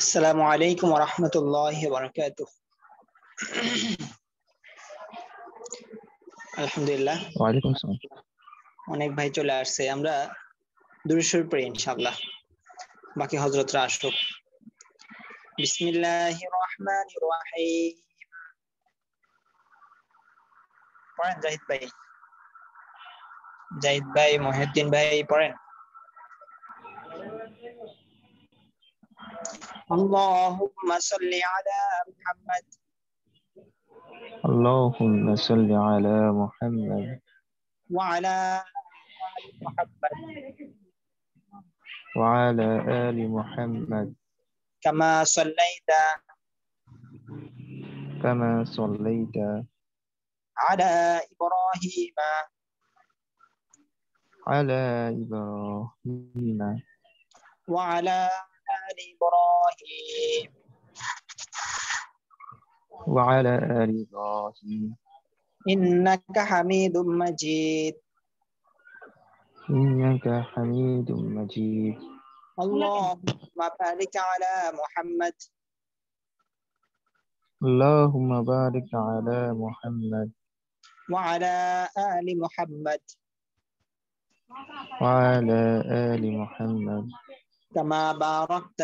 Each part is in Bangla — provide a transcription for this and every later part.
আসসালামু আলাইকুম ওয়া রাহমাতুল্লাহি ওয়া বারাকাতুহু। আলহামদুলিল্লাহ, ওয়ালাইকুম আসসালাম। অনেক ভাই চলে আসছে। আমরা দুরূদ শরীফ পড়ি ইনশাআল্লাহ, বাকি হযরতরা আসুক। বিসমিল্লাহির রহমানির রহিম। পড়েন জাহিদ ভাই, মহিউদ্দিন ভাই পড়েন। আল্লাহুম্মা সাল্লি আলা মুহাম্মাদ اللهم صل على محمد ওয়া আলা আলি মুহাম্মাদ وعلى آل محمد কামা সাল্লাইতা كما صليت আলা ইব্রাহিম على إبراهيم ওয়া আলা আলি ইব্রাহিম وعلى آل إبراهيم إنك حميد مجيد. إنك حميد مجيد. اللهم بارك على محمد اللهم بارك على محمد وعلى آل محمد وعلى آل محمد كما باركت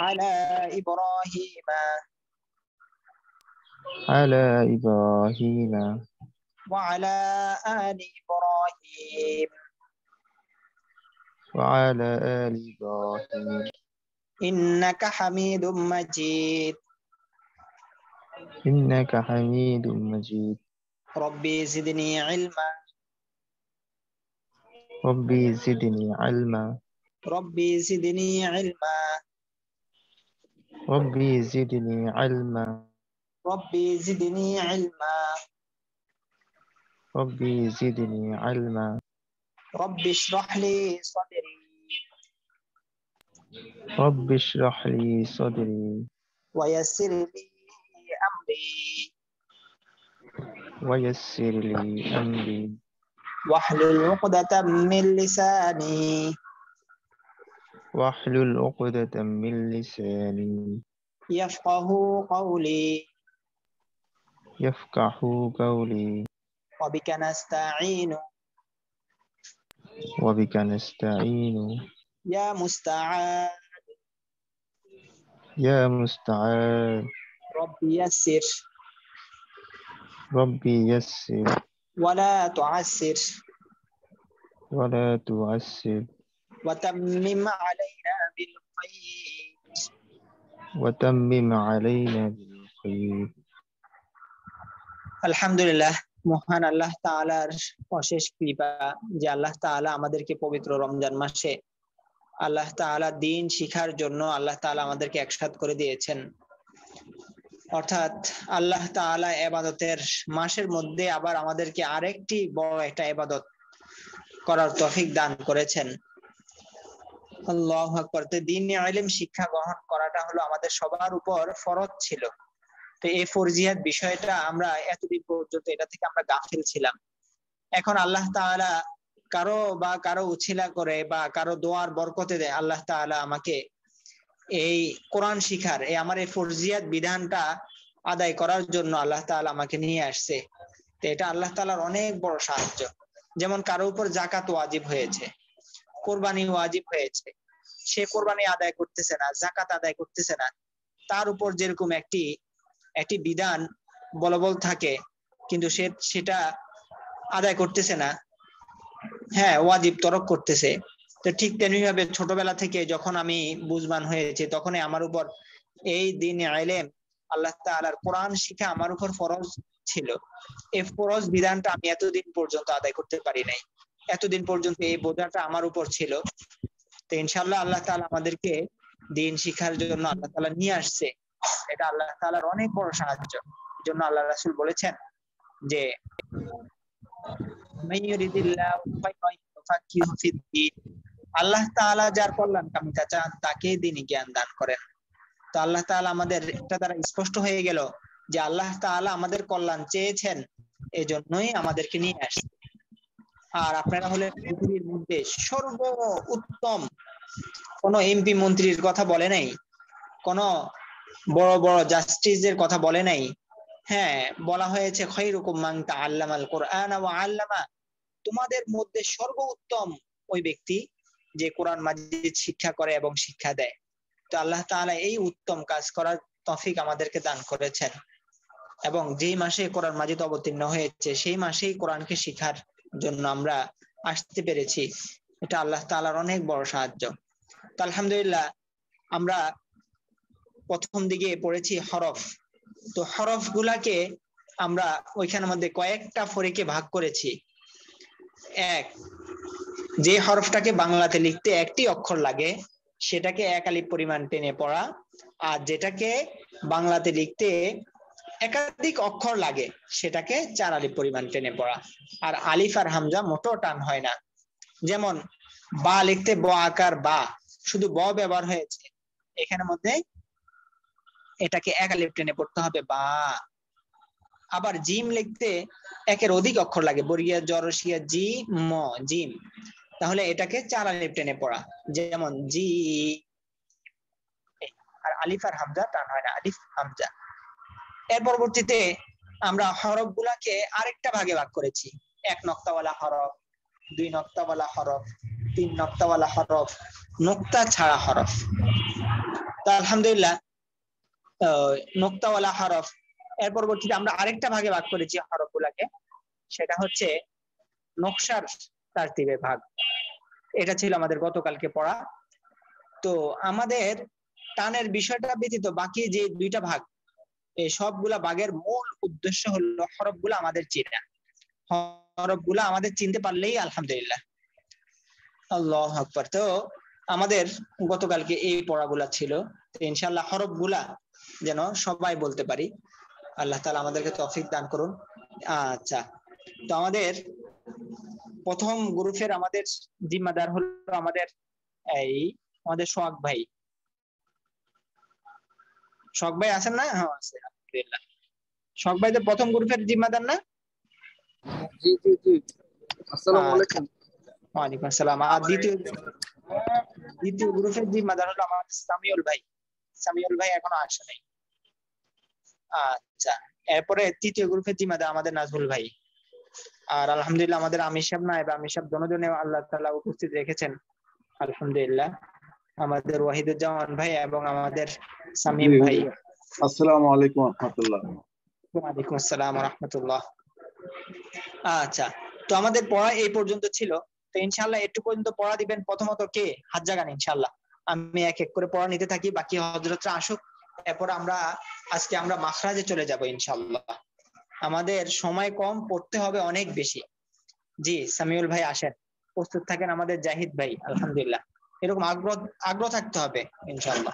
على إبراهيم على إبراهيم وعلى آل إبراهيم وعلى آل إبراهيم إنك حميد مجيد. إنك حميد مجيد. ربي زدني علما ربي زدني علما ربي زدني علما ربي زدني علما ربي زدني علما ربي زدني علما ربي اشرح لي صدري رب اشرح لي صدري ويسر لي أمري ويسر لي أمري واحلل عقدة من لساني واحلل عقدة من لساني يفقه قولي يفقه قولي وبك نستعين وبك نستعين يا مستعان يا مستعان ربي يسر ربي يسر ولا تعسر ولا تعسر وتمم علينا بالخير وتمم علينا بالخير. আলহামদুলিল্লাহ, মহান আল্লাহ তাআলার অশেষ কৃপা যে আল্লাহ তাআলা আমাদেরকে পবিত্র রমজান মাসে আল্লাহ তাআলা দ্বীন শিখার জন্য আল্লাহ তাআলা আমাদেরকে একসাথ করে দিয়েছেন। অর্থাৎ আল্লাহ তাআলা ইবাদতের মাসের মধ্যে আবার আমাদেরকে আরেকটি বড় একটা ইবাদত করার তৌফিক দান করেছেন। আল্লাহু আকবার। দ্বীনি ইলম শিক্ষা গ্রহণ করাটা হলো আমাদের সবার উপর ফরজ ছিল। তো এই ফরজিয়াত বিষয়টা আমরা এতদিন পর্যন্ত এটা থেকে আমরা গাফিল ছিলাম। এখন আল্লাহ তাআলা কারো উছিলা করে বা কারো দোয়ার বরকতে দেয় আল্লাহ তাআলা আমাকে এই কোরআন শিখার আমার এই ফরজিয়াত বিধানটা আদায় করার জন্য আল্লাহ তাআলা আমাকে নিয়ে আসছে। তো এটা আল্লাহ তাআলার অনেক বড় সাহায্য। যেমন কারো উপর যাকাত ওয়াজিব হয়েছে, কোরবানি ওয়াজিব হয়েছে, সে কোরবানি আদায় করতেছে না, যাকাত আদায় করতেছে না, তার উপর যেরকম একটি বিধান বলবৎ থাকে কিন্তু সেটা আদায় করতেছে না, হ্যাঁ ওয়াজিব তরক করতেছে। তো ঠিক তেমনি ভাবে ছোটবেলা থেকে যখন আমি বুঝবান হয়েছি তখনই আমার উপর এই দ্বীনি ইলম আল্লাহ তাআলার কোরআন শিক্ষা আমার উপর ফরজ ছিল। এই ফরজ বিধানটা আমি এতদিন পর্যন্ত আদায় করতে পারি নাই, এতদিন পর্যন্ত এই বোঝাটা আমার উপর ছিল। তো ইনশাআল্লাহ আল্লাহ তাআলা আমাদেরকে দ্বীন শিক্ষার জন্য আল্লাহ তাআলা নিয়ে আসছে। এটা আল্লাহ তাআলার অনেক বড় সাহায্য। এজন্য আল্লাহ রাসূল বলেছেন যে আল্লাহ তাআলা যার কল্যাণ কামিতা চান তাকে দ্বীনি জ্ঞান দান করেন। তো আল্লাহ তাআলা আমাদের এটা দ্বারা স্পষ্ট হয়ে গেল যে আল্লাহ তাআলা আমাদের কল্যাণ চেয়েছেন, এজন্যই আমাদেরকে নিয়ে আসছে। আর আপনারা হলেন পৃথিবীর মধ্যে সর্ব উত্তম। কোন এমপি মন্ত্রীর কথা বলে নাই, কোন বড় বড় জাস্টিসের কথা বলে নাই। হ্যাঁ, বলা হয়েছে খায়রুকুম মান তাআল্লামাল কুরআনা ওয়া আল্লামা, তোমাদের মধ্যে সর্বোত্তম ওই ব্যক্তি যে কোরআন মাজিদ শিক্ষা করে এবং শিক্ষা দেয়। তো আল্লাহ তাআলা এই উত্তম কাজ করার তৌফিক আমাদেরকে দান করেছেন, এবং যেই মাসে কোরআন মাজিদ অবতীর্ণ হয়েছে সেই মাসেই কোরআনকে শিখার জন্য আমরা আসতে পেরেছি। এটা আল্লাহ তাআলার অনেক বড় সাহায্য। তো আলহামদুলিল্লাহ, আমরা প্রথম দিকে পড়েছি হরফ। তো হরফ গুলাকে আমরা ওইখানের মধ্যে কয়েকটা ফরিকে ভাগ করেছি। এক, যে হরফটাকে বাংলাতে লিখতে একটি অক্ষর লাগে সেটাকে এক আলিফ পরিমাণ টেনে পড়া, আর যেটাকে বাংলাতে লিখতে একাধিক অক্ষর লাগে সেটাকে 4 আলিফ পরিমাণ টেনে পড়া। আর আলিফ আর হামজা মোটো টান হয় না। যেমন বা লিখতে ব আকার বা, শুধু ব ব্যবহার হয়েছে, এখানের মধ্যে এটাকে এক আলিফ টেনে পড়তে হবে বা। আবার জিম লিখতে একের অধিক অক্ষর লাগে, বর্গীয় জরসিয়া জি ম, জিম, তাহলে এটাকে 4 আলিফ টেনে পড়া, যেমন জি। আর আলিফ আর হামজা টান হয় না, আলিফ হামজা। এর পরবর্তীতে আমরা হরফ গুলাকে আরেকটা ভাগে ভাগ করেছি। 1 নক্তাওয়ালা হরফ, 2 নক্তাওয়ালা হরফ, 3 নক্তাওয়ালা হরফ, নোক্তা ছাড়া হরফ। তো আলহামদুলিল্লাহ, নোক্তাওয়ালা হরফ, এর পরবর্তীতে আমরা আরেকটা ভাগে ভাগ করেছি হরফ গুলাকে, সেটা হচ্ছে নকশার তারতিবে ভাগ। এটা ছিল আমাদের গতকালকে পড়া। তো আমাদের টানের বিষয়টা ব্যতীত বাকি যে 2টা ভাগ, এই সবগুলা ভাগের মূল উদ্দেশ্য হলো হরফগুলো আমাদের চেনা। হরফগুলো আমাদের চিনতে পারলেই আলহামদুলিল্লাহ। আল্লাহু আকবার। তো আমাদের গতকালকে এই পড়াগুলা ছিল। তো ইনশাআল্লাহ হরফগুলা যেন সবাই বলতে পারি, আল্লাহ তাআলা আমাদেরকে তৌফিক দান করুন। আচ্ছা, তো আমাদের প্রথম গ্রুপের আমাদের জিম্মাদার হলো আমাদের সোহাগ ভাই। সোহাগ ভাই আছেন না? হ্যাঁ আছে, আলহামদুলিল্লাহ। সোহাগ ভাই তো প্রথম গ্রুপের জিম্মাদার না? জি জি জি, আসসালামু আলাইকুম। ওয়ালাইকুম আসসালাম। আর দ্বিতীয় গ্রুপের জিম্মাদার হলো আমাদের সামিউল ভাই। সামিউল ভাই এখনো আসে নাই। আচ্ছা, এরপরে তৃতীয় গ্রুপের জিম্মাদার আমাদের নাজমুল ভাই। আর আলহামদুলিল্লাহ আমাদের আমির সাহেব নায়েব আমির সাহেব দুজনে আল্লাহ তাআলা উপস্থিত রেখেছেন, আলহামদুলিল্লাহ। আমাদের ওয়াহিদুজ্জামান ভাই এবং আমাদের সামিম ভাই। আসসালামু আলাইকুম ওয়া রাহমাতুল্লাহ। ওয়ালাইকুম আসসালাম ওয়া রাহমাতুল্লাহ। আচ্ছা, তো আমাদের পড়া এই পর্যন্ত ছিল। তো ইনশাআল্লাহ একটু পর্যন্ত পড়া দিবেন প্রথমত কে? হাত জাগান ইনশাআল্লাহ। আমি এক এক করে পড়া নিতে থাকি, বাকি হযরতরা আসুক, এরপর আজকে আমরা মাখরাজে চলে যাব ইনশাআল্লাহ। আমাদের সময় কম, পড়তে হবে অনেক বেশি। জি সামিউল ভাই আসেন, প্রস্তুত থাকেন। আমাদের জাহিদ ভাই, আলহামদুলিল্লাহ, এরকম আগ্রহ থাকতে হবে ইনশাআল্লাহ।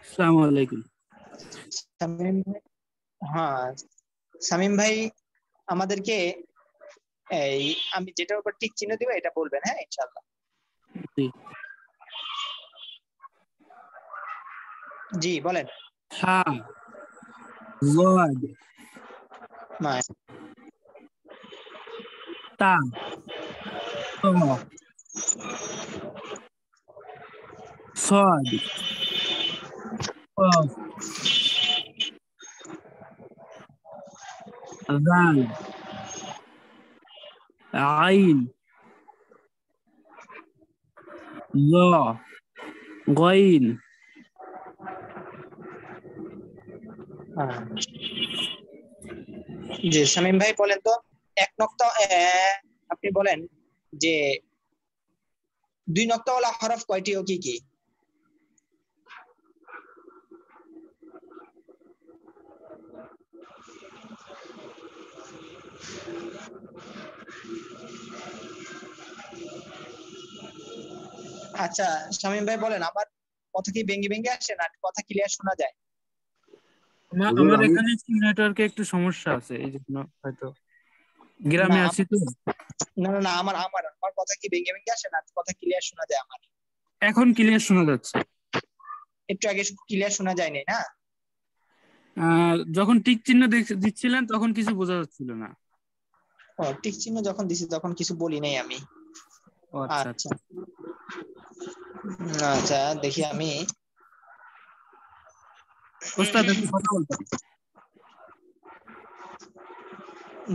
আসসালামু আলাইকুম। সামিম ভাই, হ্যাঁ সামিম ভাই আমাদেরকে আমি যেটার উপর টিক চিহ্ন দিব এটা বলবেন, হ্যাঁ ইনশাআল্লাহ। জি জি বলেন। হা জদ তা ত صاد قاف ذال عين ظا غين জি শামীম ভাই বলেন তো, এক নক্তা আপনি বলেন যে 2 নক্তাওয়ালা হরফ কয়টি ও কি কি? আচ্ছা শামীম ভাই বলেন, আমার কথা কি ভেঙ্গে ভেঙ্গে আসে না কথা ক্লিয়ার শোনা যায়? আমার এখানে নেটওয়ার্কে একটু সমস্যা আছে, এই জন্য হয়তো গ্রামে আছি তো। না না না, আমার কথা কি ভেঙ্গে ভেঙ্গে আসে না কথা ক্লিয়ার শোনা যায়? আমার এখন ক্লিয়ার শোনা যাচ্ছে। একটু আগে ক্লিয়ার শোনা যায়নি না? যখন টিক চিহ্ন দিচ্ছিলেন তখন কিছু বোঝা যাচ্ছিল না। ও টিক চিহ্ন যখন দিছি তখন কিছু বলি নাই আমি। ও আচ্ছা আচ্ছা আচ্ছা। আচ্ছা দেখি আমি। ওস্তাদ একটু কথা বলতেন।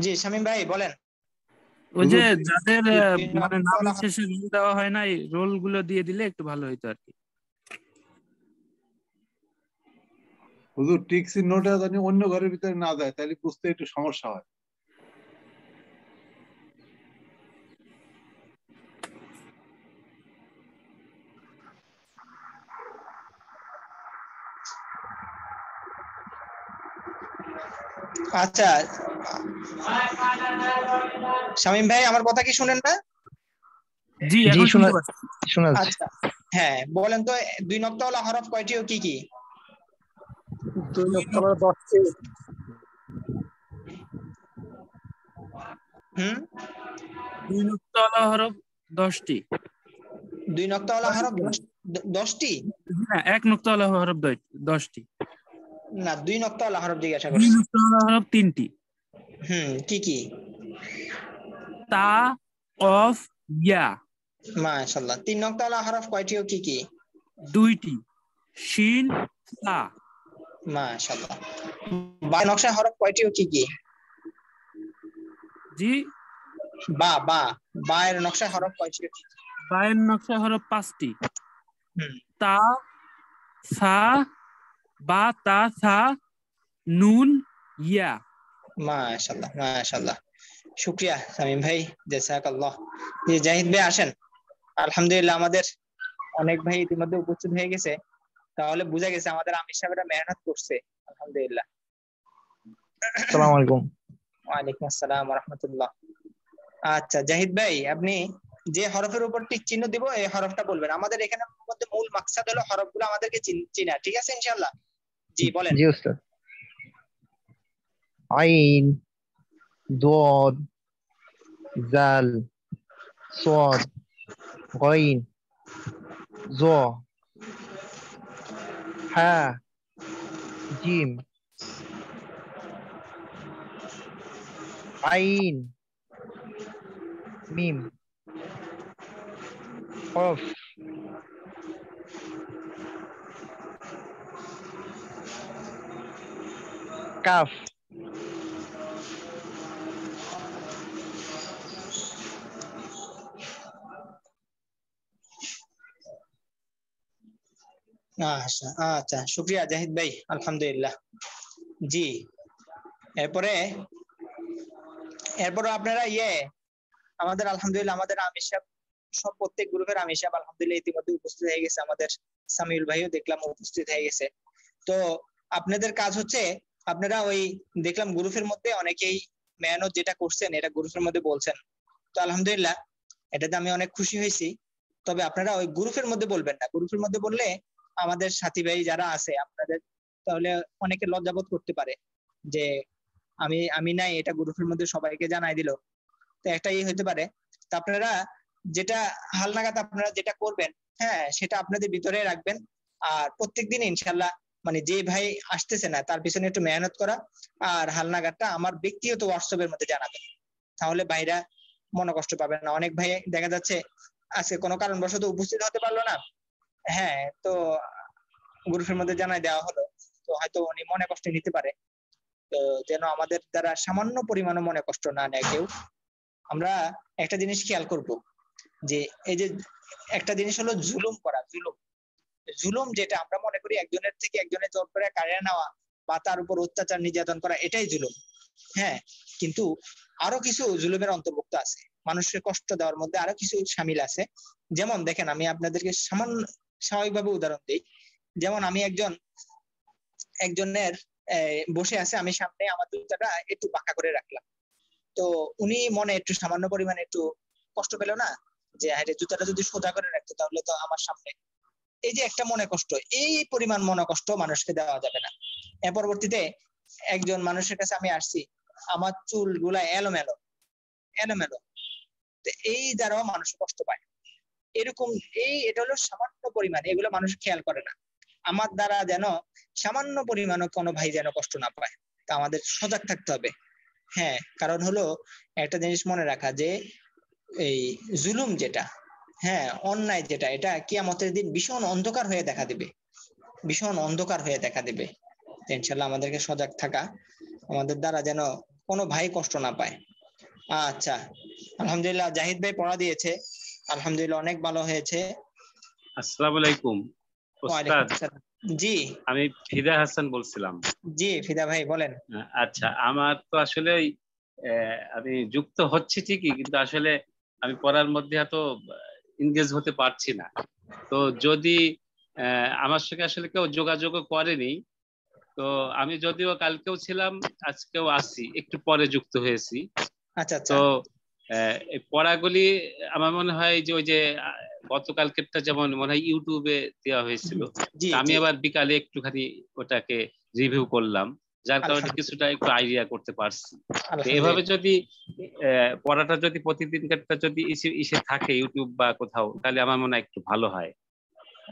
জি শামীম ভাই বলেন। ওই যে হুজুর যাদের দুই মানে নক্ত নামের ওয়ালা শেষে রোল দেওয়া হয় না, রোল গুলো দিয়ে দিলে একটু ভালো হইতো আর কি। হুজুর টিক চিহ্নটা জানি অন্য ঘরের ভিতরে না যায়, তাহলে বুঝতে একটু সমস্যা হয়। আচ্ছা শামীম ভাই আমার কথা কি শুনেন না? জি জি এখন শুনতে পাচ্ছি। শোনা যাচ্ছে। আচ্ছা হ্যাঁ বলেন তো, দুই নক্তওয়ালা হরফ কয়টি ও কি কি? 2 নক্তওয়ালা 10টি। হুম, 2 নুক্তাওয়ালা হরফ 10টি। দুই নক্তওয়ালা হরফ 10টি? হ্যাঁ 1 নুক্তাওয়ালা হরফ 10টি। না, দুই নক্তওয়ালা হরফ জিজ্ঞাসা 2 করছি। নুক্তাওয়ালা হরফ 3টি। কি কি? তা, কফ, ইয়া। মাশাআল্লাহ। তিন নক্তওয়ালা হরফ কয়টি ও কি কি? 2টি, শিন, সা। মাশাআল্লাহ। বা নকশা হরফ কয়টি ও কি কি? জি, বা বা বা এর নকশা হরফ কয়টি ও কি কি? বায়ের নকশা হরফ 5টি। হুম, তা, সা, বা, তা, সা, নুন, ইয়া। মাশাআল্লাহ মাশাআল্লাহ। শুকরিয়া শামীম ভাই, জাযাকাল্লাহ। জি জাহিদ ভাই আসেন। আলহামদুলিল্লাহ আমাদের অনেক ভাই ইতিমধ্যে উপস্থিত হয়ে গেছে, তাহলে বোঝা গেছে আমাদের আমির সাহেবরা মেহনত করছে। আলহামদুলিল্লাহ। আসসালামু আলাইকুম। ওয়ালাইকুম আসসালাম ওয়া রাহমাতুল্লাহ। আচ্ছা জাহিদ ভাই, আপনি যে হরফের উপর টিক চিহ্ন দিব এই হরফটা বলবেন। আমাদের এখানে মধ্যে মূল মাকসাদ হলো হরফগুলো আমাদেরকে চিনা, ঠিক আছে ইনশাআল্লাহ? জি বলেন। জি উস্তাদ। আইন, দদ, জাল, صاد, غين, ظا, حا, جيم, عين, ميم, قاف, কাফ। আচ্ছা আচ্ছা শুকরিয়া জাহিদ ভাই, আলহামদুলিল্লাহ। জি এরপরে আপনারা আমাদের আলহামদুলিল্লাহ আমাদের আমির সাহেব সব প্রত্যেক গ্রুপের আমির সাহেব আলহামদুলিল্লাহ ইতিমধ্যে উপস্থিত হয়ে গেছে। আমাদের সামিউল ভাইও দেখলাম উপস্থিত হয়ে গেছে। তো আপনাদের কাজ হচ্ছে, আপনারা ওই দেখলাম গ্রুপের মধ্যে অনেকেই মেহনত যেটা করছেন এটা গ্রুপের মধ্যে বলছেন, তো আলহামদুলিল্লাহ এটাতে আমি অনেক খুশি হয়েছি। তবে আপনারা ওই গ্রুপের মধ্যে বলবেন না, গ্রুপের মধ্যে বললে আমাদের সাথী ভাই যারা আছে আপনাদের তাহলে অনেকে লজ্জাবোধ করতে পারে যে আমি নাই, এটা গ্রুপের মধ্যে সবাইকে জানাই দিল, তো একটাই হতে পারে। তো আপনারা যেটা হালনাগাদ আপনারা যেটা করবেন, হ্যাঁ সেটা আপনাদের ভিতরে রাখবেন। আর প্রত্যেকদিন ইনশাল্লাহ মানে যে ভাই আসতেছে না তার পিছনে একটু মেহনত করা, আর হালনাগাদটা আমার ব্যক্তিগত হোয়াটসঅ্যাপের মধ্যে জানাবেন, তাহলে ভাইরা মনে কষ্ট পাবে না। অনেক ভাই দেখা যাচ্ছে আজকে কোনো কারণবশত উপস্থিত হতে পারলো না, হ্যাঁ তো গ্রুপের মধ্যে জানাই দেওয়া হলো, তো হয়তো উনি মনে কষ্ট নিতে পারে। তো যেন আমাদের দ্বারা সামান্য পরিমাণে মনে কষ্ট না নেয় কেউ। আমরা একটা জিনিস খেয়াল করব যে এই যে একটা জিনিস হলো জুলুম করা, জুলুম যেটা আমরা মনে করি একজনের থেকে একজনের জোর করে কাড়িয়ে নেওয়া বা তার উপর অত্যাচার নির্যাতন করা, এটাই জুলুম। হ্যাঁ কিন্তু আরো কিছু জুলুমের অন্তর্ভুক্ত আছে, মানুষকে কষ্ট দেওয়ার মধ্যে আরো কিছু শামিল আছে। যেমন দেখেন আমি আপনাদেরকে সামান্য স্বাভাবিকভাবে উদাহরণ দিই। যেমন আমি একজনের বসে আছে, আমি সামনে আমার জুতাটা একটু বাঁকা করে রাখলাম, তো উনি মনে একটু সামান্য পরিমাণে একটু কষ্ট পেল না যে আরে জুতাটা যদি সোজা করে রাখতো তাহলে তো আমার সামনে, এই যে একটা মনে কষ্ট, এই পরিমাণ মনে কষ্ট মানুষকে দেওয়া যাবে না। এর পরবর্তীতে একজন মানুষের কাছে আমি আসছি, আমার চুল গুলা এলোমেলো এলোমেলো, তো এই দ্বারাও মানুষ কষ্ট পায়। এরকম এটা হলো সামান্য পরিমাণ, এগুলো মানুষ খেয়াল করে না। আমার দ্বারা যেন সামান্য পরিমাণও কোনো ভাই যেন কষ্ট না পায়, তা আমাদের সজাগ থাকতে হবে। হ্যাঁ, কারণ হলো একটা জিনিস মনে রাখা যে এই জুলুম যেটা, হ্যাঁ অন্যায় যেটা, এটা কিয়ামতের দিন ভীষণ অন্ধকার হয়ে দেখা দিবে, ভীষণ অন্ধকার হয়ে দেখা দিবে। ইনশাআল্লাহ আমাদেরকে সজাগ থাকা, আমাদের দ্বারা যেন কোনো ভাই কষ্ট না পায়। আচ্ছা, আলহামদুলিল্লাহ জাহিদ ভাই পড়া দিয়েছে, আলহামদুলিল্লাহ অনেক ভালো হয়েছে। আসসালামু আলাইকুম ওয়ালাইকুম ওস্তাদ, আসসালাম। জি আমি ফিদা হাসান বলছিলাম। জি ফিদা ভাই বলেন। আচ্ছা, আমার তো আসলে আমি যুক্ত হচ্ছি ঠিকই, কিন্তু আসলে আমি পড়ার মধ্যে এত এনগেজ হতে পারছি না। তো যদি আমার সঙ্গে আসলে কেউ যোগাযোগ করেনি, তো আমি যদিও কালকেও ছিলাম, আজকেও আসি, একটু পরে যুক্ত হয়েছি। আচ্ছা আচ্ছা। তো এই পড়াগুলি আমার মনে হয় যে ওই যে গতকালকেরটা যেমন মনে হয় ইউটিউবে দেওয়া হয়েছিল, জি আমি জি আবার বিকালে একটুখানি ওটাকে রিভিউ করলাম, যার কারণে কিছুটা একটু আইডিয়া করতে পারছি। তো এভাবে যদি পড়াটা যদি প্রতিদিনকারটা যদি ইসে থাকে ইউটিউব বা কোথাও, তাহলে আমার মনে হয় একটু ভালো হয়।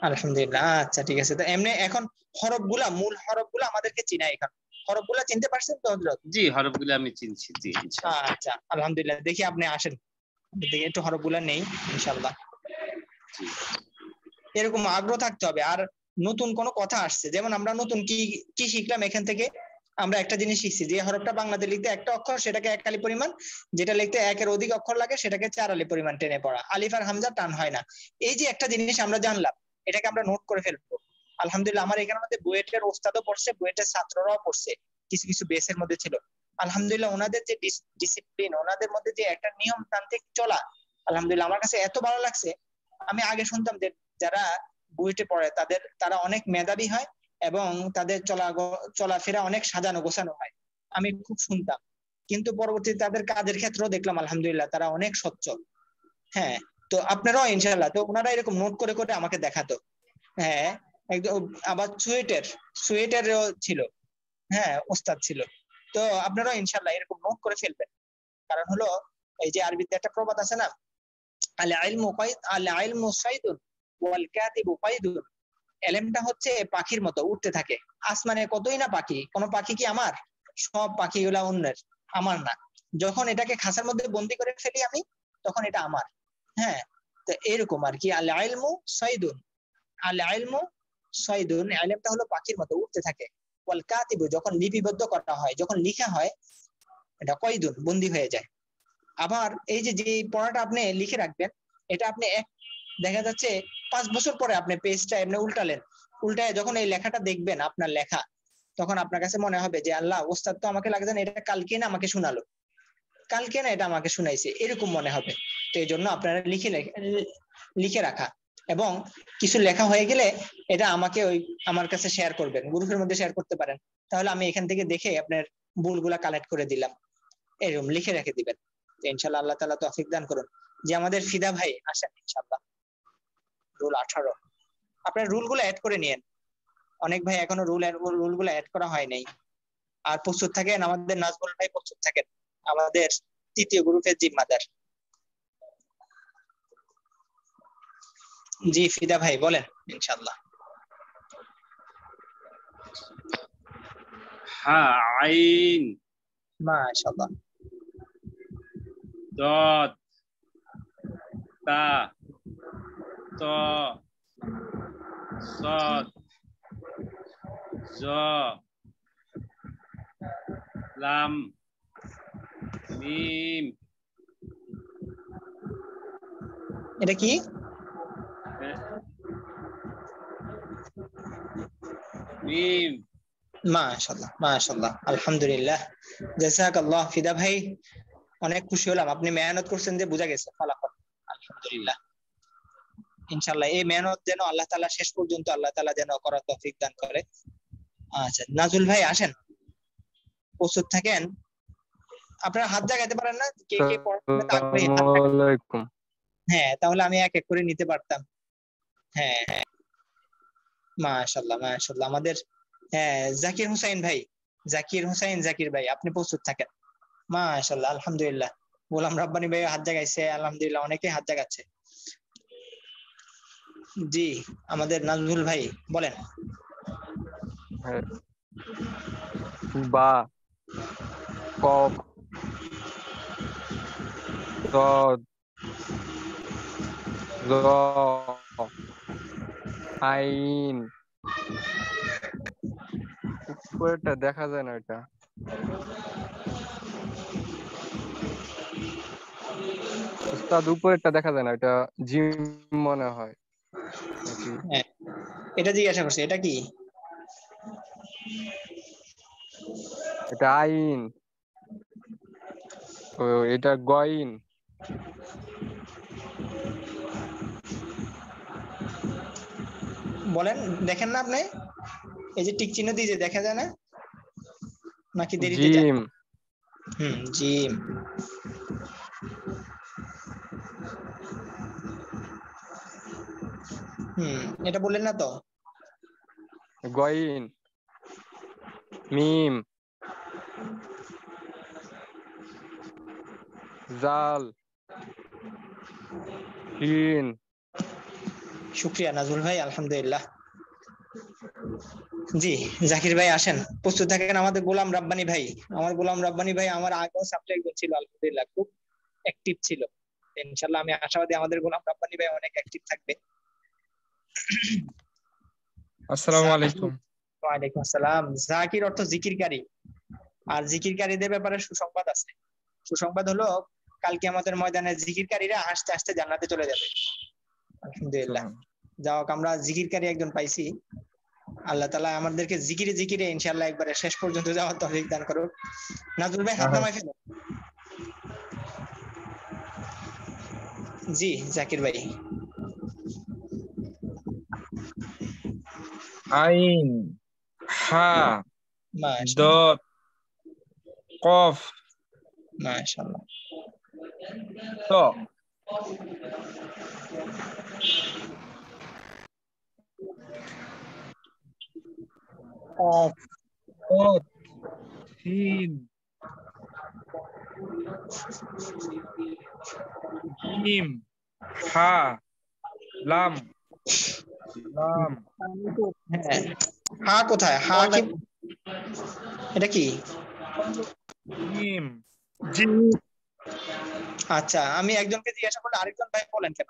আলহামদুলিল্লাহ। আচ্ছা ঠিক আছে। তো এমনি এখন হরফগুলা, মূল হরফগুলা আমাদেরকে চিনাই, এখন হরফগুলা চিনতে পারছেন তো হযরত? জি, হরফগুলো আমি চিনছি, জি ইনশাআল্লাহ। আচ্ছা আলহামদুলিল্লাহ, দেখি আপনি আসেন, দেখি একটু হরফগুলা নেই ইনশাআল্লাহ। জি এরকম আগ্রহ থাকতে হবে। আর নতুন কোনো কথা আসছে, যেমন আমরা নতুন কি কি শিখলাম এখান থেকে, আমরা একটা জিনিস শিখছি যে হরফটা বাংলাতে লিখতে একটা অক্ষর সেটাকে এক আলি পরিমাণ, যেটা লিখতে একের অধিক অক্ষর লাগে সেটাকে 4 আলি পরিমাণ টেনে পড়া, আলিফ আর হামজা টান হয় না। এই যে একটা জিনিস আমরা জানলাম, এটাকে আমরা নোট করে ফেলবো। আলহামদুলিল্লাহ আমার এখানের মধ্যে বুয়েটের ওস্তাদও পড়ছে, বুয়েটের ছাত্ররাও পড়ছে, কিছু কিছু বেসের মধ্যে ছিল। আলহামদুলিল্লাহ ওনাদের যে ডিসিপ্লিন, ওনাদের মধ্যে যে একটা নিয়ম তান্ত্রিক চলা, আলহামদুলিল্লাহ আমার কাছে এত ভালো লাগছে। আমি আগে শুনতাম যে যারা বুয়েটে পড়ে তারা অনেক মেধাবী হয় এবং তাদের চলাফেরা অনেক সাজানো গোছানো হয়, আমি খুব শুনতাম। কিন্তু পরবর্তীতে তাদের কাজের ক্ষেত্রেও দেখলাম আলহামদুলিল্লাহ তারা অনেক সচ্ছল। হ্যাঁ, তো আপনারাও ইনশাআল্লাহ, তো ওনারা এরকম নোট করে করে আমাকে দেখাতো। হ্যাঁ একদম। আবার সুয়েটেরও ছিল, হ্যাঁ ওস্তাদ ছিল। তো আপনারাও ইনশাআল্লাহ এরকম নোট করে ফেলবেন। কারণ হলো এই যে আরবিতে একটা প্রবাদ আছে না, আল ইলমু কাইদ, আল ইলমু সাইদুন ওয়াল কাতিবু কাইদুন। এলেমটা হচ্ছে পাখির মতো উঠতে থাকে, আসমানে কতই না পাখি, কোন পাখি কি আমার? সব পাখিগুলা অন্যের, আমার না। যখন এটাকে খাঁচার মধ্যে বন্দি করে ফেলি আমি, তখন এটা আমার। হ্যাঁ, তো এরকম আর কি। আল ইলমু সাইদুন, আল ইলমু সাইদুন, ইলমটা হলো পাখির মতো উঠতে থাকে। ওয়াল কাতিবু, যখন লিপিবদ্ধ করা হয়, যখন লিখা হয়, এটা কয়দুন, বন্দি হয়ে যায়। আবার এই যে যে পড়াটা আপনি লিখে রাখবেন, এটা আপনি দেখা যাচ্ছে 5 বছর পরে আপনি পেজটা এমনি উল্টালেন, উল্টায় যখন এই লেখাটা দেখবেন আপনার লেখা, তখন আপনার কাছে মনে হবে যে আল্লাহ, ওস্তাদ তো আমাকে লাগছে না এটা কালকে না আমাকে শোনালো, কালকে না এটা আমাকে শুনাইছে, এরকম মনে হবে। তো এই জন্য আপনারা লিখে রাখা, এবং কিছু লেখা হয়ে গেলে এটা আমাকে আমার কাছে শেয়ার করবেন, গ্রুপের মধ্যে শেয়ার করতে পারেন, তাহলে আমি এখান থেকে দেখে আপনার ভুলগুলা কালেক্ট করে দিলাম, এরকম লিখে রেখে দিবেন। ইনশাআল্লাহ আল্লাহ তাআলা তৌফিক দান করুন। যে আমাদের ফিদা ভাই আসেন ইনশাআল্লাহ। রুল 18, আপনার রুলগুলো অ্যাড করে নিয়েন, অনেক ভাই এখনো রুলগুলো অ্যাড করা হয় নাই। আর প্রস্তুত থাকেন, আমাদের নাজমুল ভাই প্রস্তুত থাকেন, আমাদের তৃতীয় গ্রুপের জিম্মাদার। জি ফিদা ভাই বলেন ইনশাআল্লাহ। হ্যাঁ, আইন, মাশাআল্লাহ, দদ, তা, ত, সদ, জ, লাম, মিম। এটা কি? মিম। মাশাআল্লাহ মাশাআল্লাহ, আলহামদুলিল্লাহ, জাযাকাল্লাহ ফিদা ভাই, অনেক খুশি হলাম, আপনি মেহনত করছেন যে বোঝা গেছে ফলাফল, আলহামদুলিল্লাহ। ইনশাআল্লাহ এই মেহনত যেন আল্লাহ তাআলা শেষ পর্যন্ত আল্লাহ তাআলা যেন করার তৌফিক দান করে। আচ্ছা নাজুল ভাই আসেন, প্রস্তুত থাকেন। আপনারা হাত জাগাইতে পারেন না, কে কে পড়াশোনাতে আগ্রহী? আসসালামু আলাইকুম। হ্যাঁ, তাহলে আমি এক এক করে নিতে পারতাম। হ্যাঁ হ্যাঁ, মাশাআল্লাহ মাশাআল্লাহ, আমাদের হ্যাঁ জাকির হুসাইন ভাই, জাকির ভাই আপনি প্রস্তুত থাকেন। মাশাআল্লাহ আলহামদুলিল্লাহ, গোলাম রাব্বানি ভাই হাত জাগাইছে, আলহামদুলিল্লাহ অনেকেই হাত জাগাচ্ছে। জি আমাদের নাজমুল ভাই বলেন। বা, কফ, দদ জ আইন উপরেরটা দেখা যায় না এটা উস্তাদ উপরেরটা দেখা যায় না এটা জিম মনে হয় নাকি হ্যাঁ, এটা জিজ্ঞাসা করছে, এটা কি? এটা আইন ও এটা গইন বলেন, দেখেন না আপনি? এই যে টিক চিহ্ন দিয়ে যে দেখা যায় না, নাকি দেরিতে যায়? Gym gym. এটা বললেন না তো? গইন মিম জাল শিন শুক্রিয়া নাজমুল ভাই, আলহামদুলিল্লাহ। জি জাকির ভাই আসেন, প্রস্তুত থাকেন। আমাদের গোলাম রাব্বানি ভাই, আমার আগেও সাবজেক্ট ছিল, আলহামদুলিল্লাহ খুব অ্যাক্টিভ ছিল। ইনশাআল্লাহ আমি আশাবাদী আমাদের গোলাম রাব্বানি ভাই অনেক অ্যাক্টিভ থাকবে। আসসালামু আলাইকুম। ওয়ালাইকুম আসসালাম। জাকির অর্থ জিকিরকারী, আর জিকিরকারীদের ব্যাপারে সুসংবাদ আছে। সুসংবাদ হলো কালকে আমাদের ময়দানে জিকিরকারীরা আস্তে আস্তে জান্নাতে চলে যাবে, আলহামদুলিল্লাহ। যাও, আমরা জিকিরকারী একজন পাইছি। আল্লাহ তাআলা আমাদেরকে জিকিরে জিকিরে ইনশাআল্লাহ একবারে শেষ পর্যন্ত যাওয়ার তৌফিক দান করুন। নাজমুল ভাই হাত নামায় ফেলুন। জি জাকির ভাই। আইন হা মাশাআল্লাহ দত কফ মাশাআল্লাহ। ত কফ কত সিন জিম হা লাম লাম হ্যাঁ, হা কোথায়? হা কি? এটা কি? জিম আচ্ছা, আমি একজনকে জিজ্ঞাসা করলে আরেকজন ভাই বলেন কেন?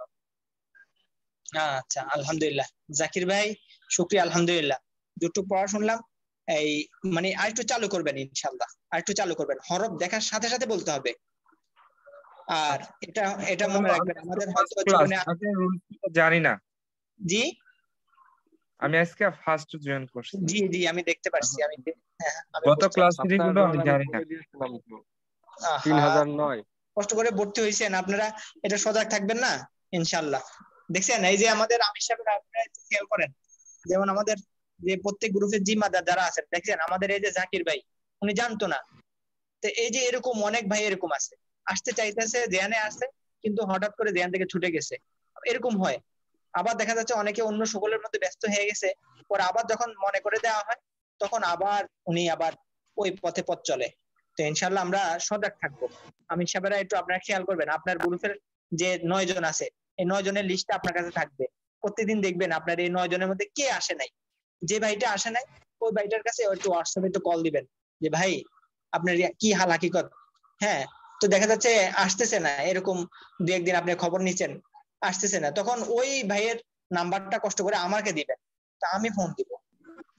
আচ্ছা আলহামদুলিল্লাহ জাকির ভাই, শুকরিয়া, আলহামদুলিল্লাহ। দুটো পড়া শুনলাম, এই মানে আরেকটু চালু করবেন ইনশাআল্লাহ, আরেকটু চালু করবেন, হরফ দেখার সাথে সাথে বলতে হবে। আর এটা এটা মনে রাখবেন, আমাদের হয়তো জীবনে জানি না। জি আমি আজকে ফার্স্ট জয়েন করছি। জি জি আমি দেখতে পাচ্ছি, আমি গত ক্লাস গুলো আমি জানি না। 3009 কষ্ট করে ভর্তি হয়েছেন আপনারা, এটা সজাগ থাকবেন না ইনশাআল্লাহ। দেখছেন এই যে আমাদের আমির সাহেব, আপনারা একটু খেয়াল করেন, যেমন আমাদের যে প্রত্যেক গ্রুপের জিম্মাদার যারা আছেন, দেখছেন আমাদের এই যে জাকির ভাই, উনি জানতো না। তো এই যে এরকম অনেক ভাই এরকম আছে, আসতে চাইতেছে, ধ্যানে আসছে, কিন্তু হঠাৎ করে ধ্যান থেকে ছুটে গেছে, এরকম হয়। আবার দেখা যাচ্ছে অনেকে অন্য সকলের মধ্যে ব্যস্ত হয়ে গেছে, পরে আবার যখন মনে করে দেওয়া হয়, তখন আবার উনি আবার ওই পথে পথ চলে। তো ইনশাআল্লাহ আমরা সজাগ থাকবো। আমির সাহেবেরা একটু আপনারা খেয়াল করবেন, আপনার গ্রুপের যে 9 জন আছে, এই 9 জনের লিস্টটা আপনার কাছে থাকবে। প্রতিদিন দেখবেন আপনার এই 9 জনের মধ্যে কে আসে নাই। যে ভাইটা আসে নাই, ওই ভাইটার কাছে একটু হোয়াটসঅ্যাপে একটু কল দিবেন যে ভাই আপনার কি হাল হাকিকত। হ্যাঁ, তো দেখা যাচ্ছে আসতেছে না, এরকম 2-1 দিন আপনি খবর নিচ্ছেন, আসতেছে না, তখন ওই ভাইয়ের নাম্বারটা কষ্ট করে আমাকে দিবেন, তা আমি ফোন দিব।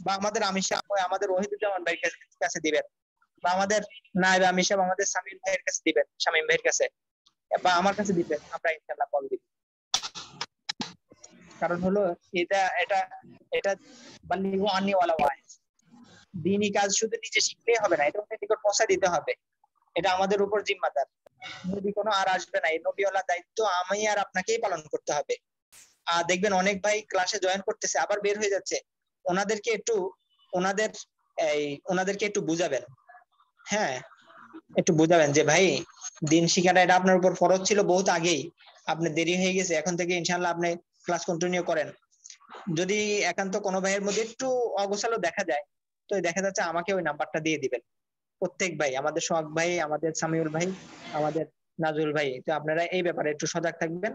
বা আমাদের আমির সাহেব, আমাদের ওহিদুজ্জামান ভাইয়ের কাছে দিবেন, বা আমাদের নায়েব আমির সাহেব আমাদের সামিম ভাইয়ের কাছে দিবেন, শামীম ভাইয়ের কাছে, বা আমার কাছে দিবেন, আমরা ইনশাআল্লাহ কল দিব। কারণ হলো এটা এটা এটা বাল্লিগু আন্নি ওয়ালা ওয়াইজ, দ্বীনি কাজ শুধু নিজে শিখলেই হবে না, এটা ওদের নিকট পৌঁছে দিতে হবে। এটা আমাদের উপর জিম্মাদার, নবী কোনো আর আসবে না, এই নবীওয়ালা দায়িত্ব আমি আর আপনাকেই পালন করতে হবে। আর দেখবেন অনেক ভাই ক্লাসে জয়েন করতেছে আবার বের হয়ে যাচ্ছে, ওনাদেরকে একটু ওনাদেরকে একটু বুঝাবেন। হ্যাঁ, একটু বুঝাবেন যে ভাই দিন শিখাটা এটা আপনার উপর ফরজ ছিল বহুত আগেই, আপনি দেরি হয়ে গেছে, এখন থেকে ইনশাআল্লাহ আপনি ক্লাস কন্টিনিউ করেন। যদি একান্ত কোনো ভাইয়ের মধ্যে একটু অগোছালো দেখা যায়, তো দেখা যাচ্ছে আমাকে ওই নাম্বারটা দিয়ে দিবেন। প্রত্যেক ভাই, আমাদের সোহাগ ভাই, আমাদের সামিউল ভাই, আমাদের নাজুল ভাই, তো আপনারা এই ব্যাপারে একটু সজাগ থাকবেন,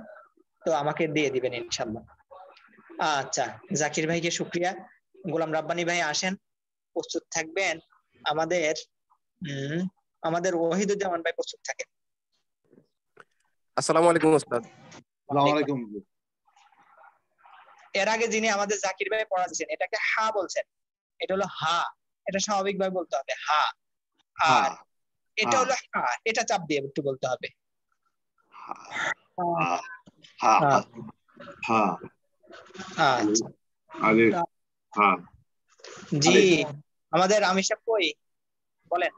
তো আমাকে দিয়ে দিবেন ইনশাআল্লাহ। আচ্ছা, জাকির ভাইকে শুকরিয়া। গোলাম রাব্বানি ভাই আসেন, প্রস্তুত থাকবেন। আমাদের ওয়াহিদুজ্জামান ভাই প্রস্তুত থাকেন। আসসালামু আলাইকুম ওস্তাদ। আসসালামু আলাইকুম। এর আগে যিনি আমাদের জাকির ভাই পড়াচ্ছেন এটাকে হা বলছেন, এটা হলো হা, এটা স্বাভাবিকভাবে বলতে হবে হা। আর এটা হলো হা, এটা চাপ দিয়ে একটু বলতে হবে জি। আমাদের আমির সাহেব কই বলেন।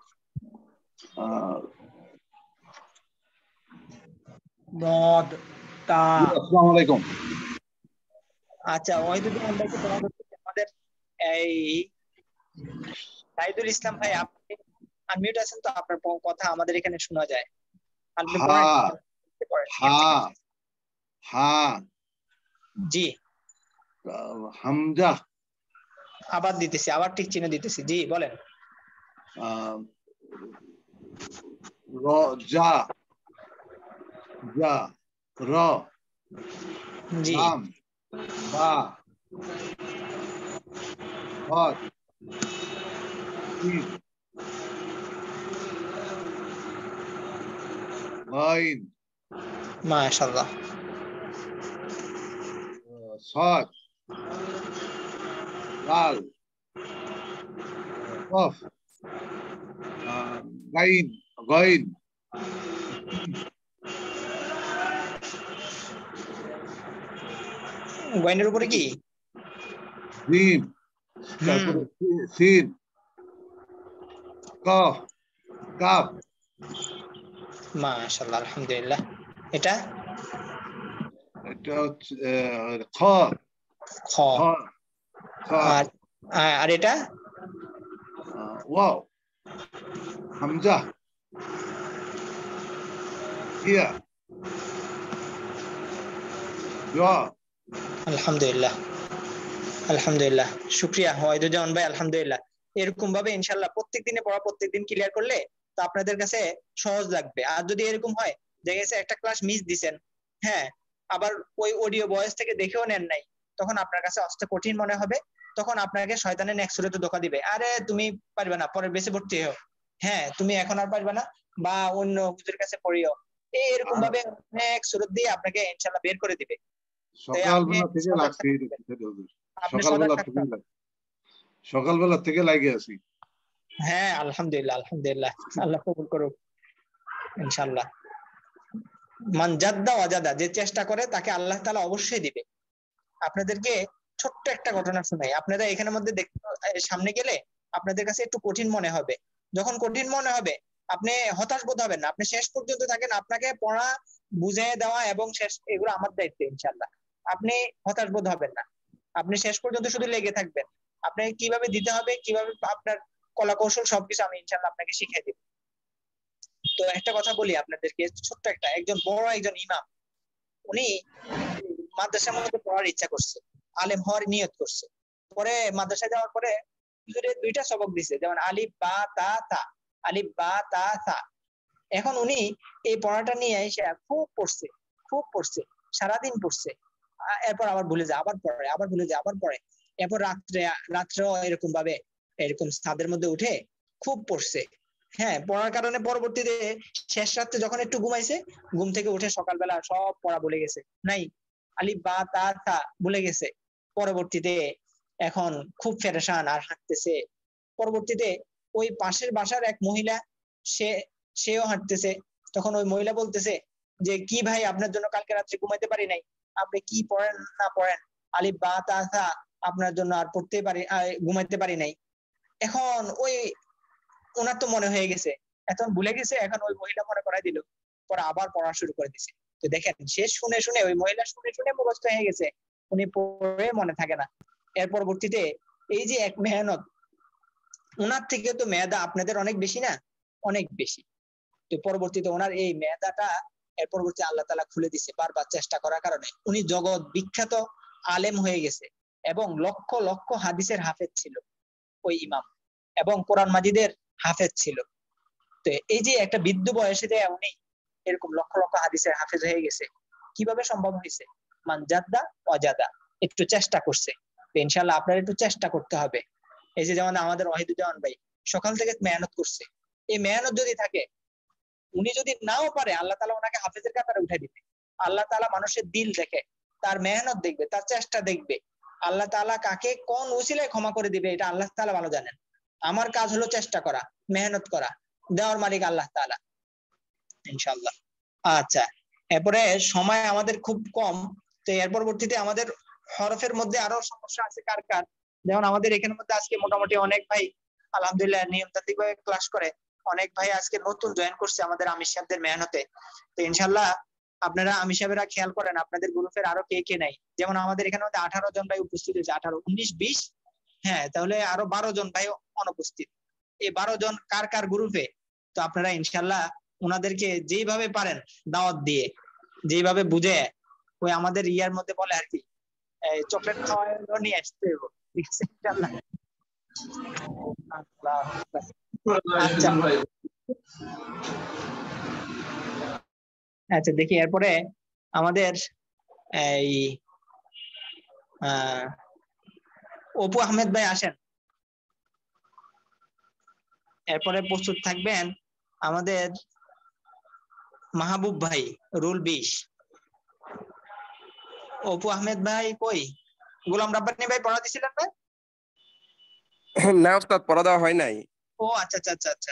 আসসালামু আলাইকুম। আচ্ছা, ওয়াহিদুদ্দিন ভাইকে পড়া হচ্ছে আমাদের এই সাইদুল ইসলাম ভাই, আপনি আনমিউট আছেন তো? আপনার কথা আমাদের এখানে শোনা যায়। আপনি পড়েন। জি। হামজা। আবার দিতেছি, আবার ঠিক চিহ্ন দিতেছি। জি বলেন। র জা জা র জি লাম বা হদ সিন গাইন মাশাআল্লাহ সাদ দাল কফ গাইন গাইন গাইনের উপরে কি জিম, তারপরে সিন কফ কাফ। মাশাআল্লাহ আলহামদুলিল্লাহ। এটা এটা হচ্ছে খ খ। খ আর এটা ওয়াও হামজা ইয়া ইয়া। আলহামদুলিল্লাহ আলহামদুলিল্লাহ, শুকরিয়া ওয়াহিদুজ্জামান ভাই, আলহামদুলিল্লাহ। এরকম ভাবে ইনশাআল্লাহ প্রত্যেকদিনে পড়া প্রত্যেকদিন ক্লিয়ার করলে তো আপনাদের কাছে সহজ লাগবে। আর যদি এরকম হয় যে গেছে একটা ক্লাস মিস দিছেন, হ্যাঁ, আবার ওই অডিও ভয়েস থেকে দেখেও নেন নাই, তখন আপনার কাছে অস্তে কঠিন মনে হবে। তখন আপনাকে শয়তানের নেক্সট সুরতে ধোঁকা দিবে, আরে তুমি পারবে না, পরের বেসে ভর্তি হও, হ্যাঁ তুমি এখন আর পারবে না, বা অন্য হুজুরের কাছে পড়িও। এরকম ভাবে নেক্সট সুরত দিয়ে আপনাকে ইনশাআল্লাহ বের করে দিবে। সকালবেলা থেকে লাগছে, সকালবেলা থেকে লাগে আছি। হ্যাঁ আলহামদুলিল্লাহ আলহামদুলিল্লাহ, আল্লাহ কবুল করুক ইনশাআল্লাহ। মান জাদ্দা ওয়াজাদা, যে চেষ্টা করে তাকে আল্লাহ তাআলা অবশ্যই দিবে। আপনাদেরকে ছোট্ট একটা ঘটনা শোনাই। আপনারা এখানের মধ্যে সামনে গেলে আপনাদের কাছে একটু কঠিন মনে হবে। যখন কঠিন মনে হবে আপনি হতাশ বোধ হবেন না, আপনি শেষ পর্যন্ত থাকেন, আপনাকে পড়া বুঝিয়ে দেওয়া এবং শেষ এগুলো আমার দায়িত্ব ইনশাআল্লাহ। আপনি হতাশ বোধ হবেন না, আপনি শেষ পর্যন্ত শুধু লেগে থাকবেন। আপনাকে কিভাবে দিতে হবে, কিভাবে আপনার কলা কৌশল সবকিছু আমি ইনশাআল্লাহ আপনাকে শিখিয়ে দিব। তো একটা কথা বলি আপনাদেরকে, ছোট্ট একটা, একজন বড় একজন ইমাম, উনি মাদ্রাসার মধ্যে পড়ার ইচ্ছা করছে, আলেম হওয়ার নিয়ত করছে। পরে মাদ্রাসায় যাওয়ার পরে দুইটা সবক দিছে, যেমন আলিফ বা তা তা, আলিফ বা তা তা। এখন উনি এই পড়াটা নিয়ে এসে খুব পড়ছে, সারাদিন পড়ছে। এরপর আবার ভুলে যায়, আবার পড়ে, আবার ভুলে যায়, আবার পড়ে। এরপর রাত্রেও এরকম ভাবে এরকম ছাদের মধ্যে উঠে খুব পড়ছে। হ্যাঁ, পড়ার কারণে পরবর্তীতে শেষ রাত্রে যখন একটু ঘুমাইছে, ঘুম থেকে উঠে সকালবেলা সব পড়া ভুলে গেছে, নাই আলিফ বা তা তা ভুলে গেছে। পরবর্তীতে এখন খুব পেরেশান আর হাঁটতেছে। পরবর্তীতে ওই পাশের বাসার এক মহিলা, সেও হাঁটতেছে। তখন ওই মহিলা বলতেছে যে কি ভাই, আপনার জন্য কালকে রাত্রে ঘুমাইতে পারি নাই, আপনি কি পড়েন না পড়েন, আলিফ বা তা তা আপনার জন্য আর পড়তে পারি, ঘুমাইতে পারি নাই। এখন ওই ওনার তো মনে হয়ে গেছে, এখন ভুলে গেছে, এখন ওই মহিলা মনে করাই দিল, পরে আবার পড়া শুরু করে দিছে। তো দেখেন, সে শুনে শুনে, ওই মহিলা শুনে শুনে মুখস্থ হয়ে গেছে, উনি পড়ে মনে থাকে না। এর পরবর্তীতে এই যে এক মেহনত, ওনার থেকে তো মেধা আপনাদের অনেক বেশি না, অনেক বেশি। তো পরবর্তীতে ওনার এই মেধাটা এর পরবর্তী আল্লাহ তাআলা খুলে দিছে, বারবার চেষ্টা করার কারণে উনি জগৎ বিখ্যাত আলেম হয়ে গেছে, এবং লক্ষ লক্ষ হাদিসের হাফেজ ছিল ওই ইমাম, এবং কোরআন মাজিদের হাফেজ ছিল। তো এই যে একটা বৃদ্ধ বয়সে উনি এরকম লক্ষ লক্ষ হাদিসের হাফেজ হয়ে গেছে, কিভাবে সম্ভব হয়েছে? মান জাদ্দা ওয়াজাদা, একটু চেষ্টা করছে। তো ইনশাআল্লাহ আপনার একটু চেষ্টা করতে হবে। এই যে যেমন আমাদের ওয়াহিদুজ্জামান ভাই সকাল থেকে মেহনত করছে, এই মেহনত যদি থাকে উনি যদি নাও পারে আল্লাহ তাআলা ওনাকে হাফেজের কাতারে উঠাই দিবে। আল্লাহ তাআলা মানুষের দিল দেখে, তার মেহনত দেখবে, তার চেষ্টা দেখবে। আল্লাহ তাআলা কাকে কোন উসিলায় ক্ষমা করে দিবে এটা আল্লাহ তাআলা ভালো জানেন। আমার কাজ হলো চেষ্টা করা, মেহনত করা, দেওয়ার মালিক আল্লাহ তাআলা ইনশাআল্লাহ। আচ্ছা, এরপরে সময় আমাদের খুব কম, তো এর পরবর্তীতে আমাদের হরফের মধ্যে আরো সমস্যা আছে কার কার। যেমন আমাদের এখানের মধ্যে আজকে মোটামুটি অনেক ভাই আলহামদুলিল্লাহ নিয়মতান্ত্রিক ভাবে ক্লাস করে, অনেক ভাই আজকে নতুন জয়েন করছে আমাদের আমির সাহেবদের মেহনতে। তো ইনশাআল্লাহ আপনারা আমির সাহেবেরা খেয়াল করেন আপনাদের গ্রুপের আরো কে কে নাই। যেমন আমাদের এখানে মধ্যে 18 জন ভাই উপস্থিত হয়েছে, 18, 19, 20, হ্যাঁ, তাহলে আরো 12 জন ভাই অনুপস্থিত। এই 12 জন কার কার গ্রুপে? তো আপনারা ইনশাআল্লাহ ওনাদেরকে যেইভাবে পারেন দাওয়াত দিয়ে, যেইভাবে বুঝে ওই আমাদের ইয়ার মধ্যে বলে আর কি, চকলেট খাওয়ানো নিয়ে আসতে হবে, ঠিক আছে ইনশাআল্লাহ। আচ্ছা আচ্ছা, দেখি এরপরে আমাদের এই অপু আহমেদ ভাই আসেন। এরপরে প্রস্তুত থাকবেন আমাদের মাহবুব ভাই, রুল 20। অপু আহমেদ ভাই কই? গোলাম রাব্বানি ভাই পড়া দিছিলেন না? না ওস্তাদ, পড়া দেওয়া হয় নাই। ও আচ্ছা আচ্ছা আচ্ছা আচ্ছা,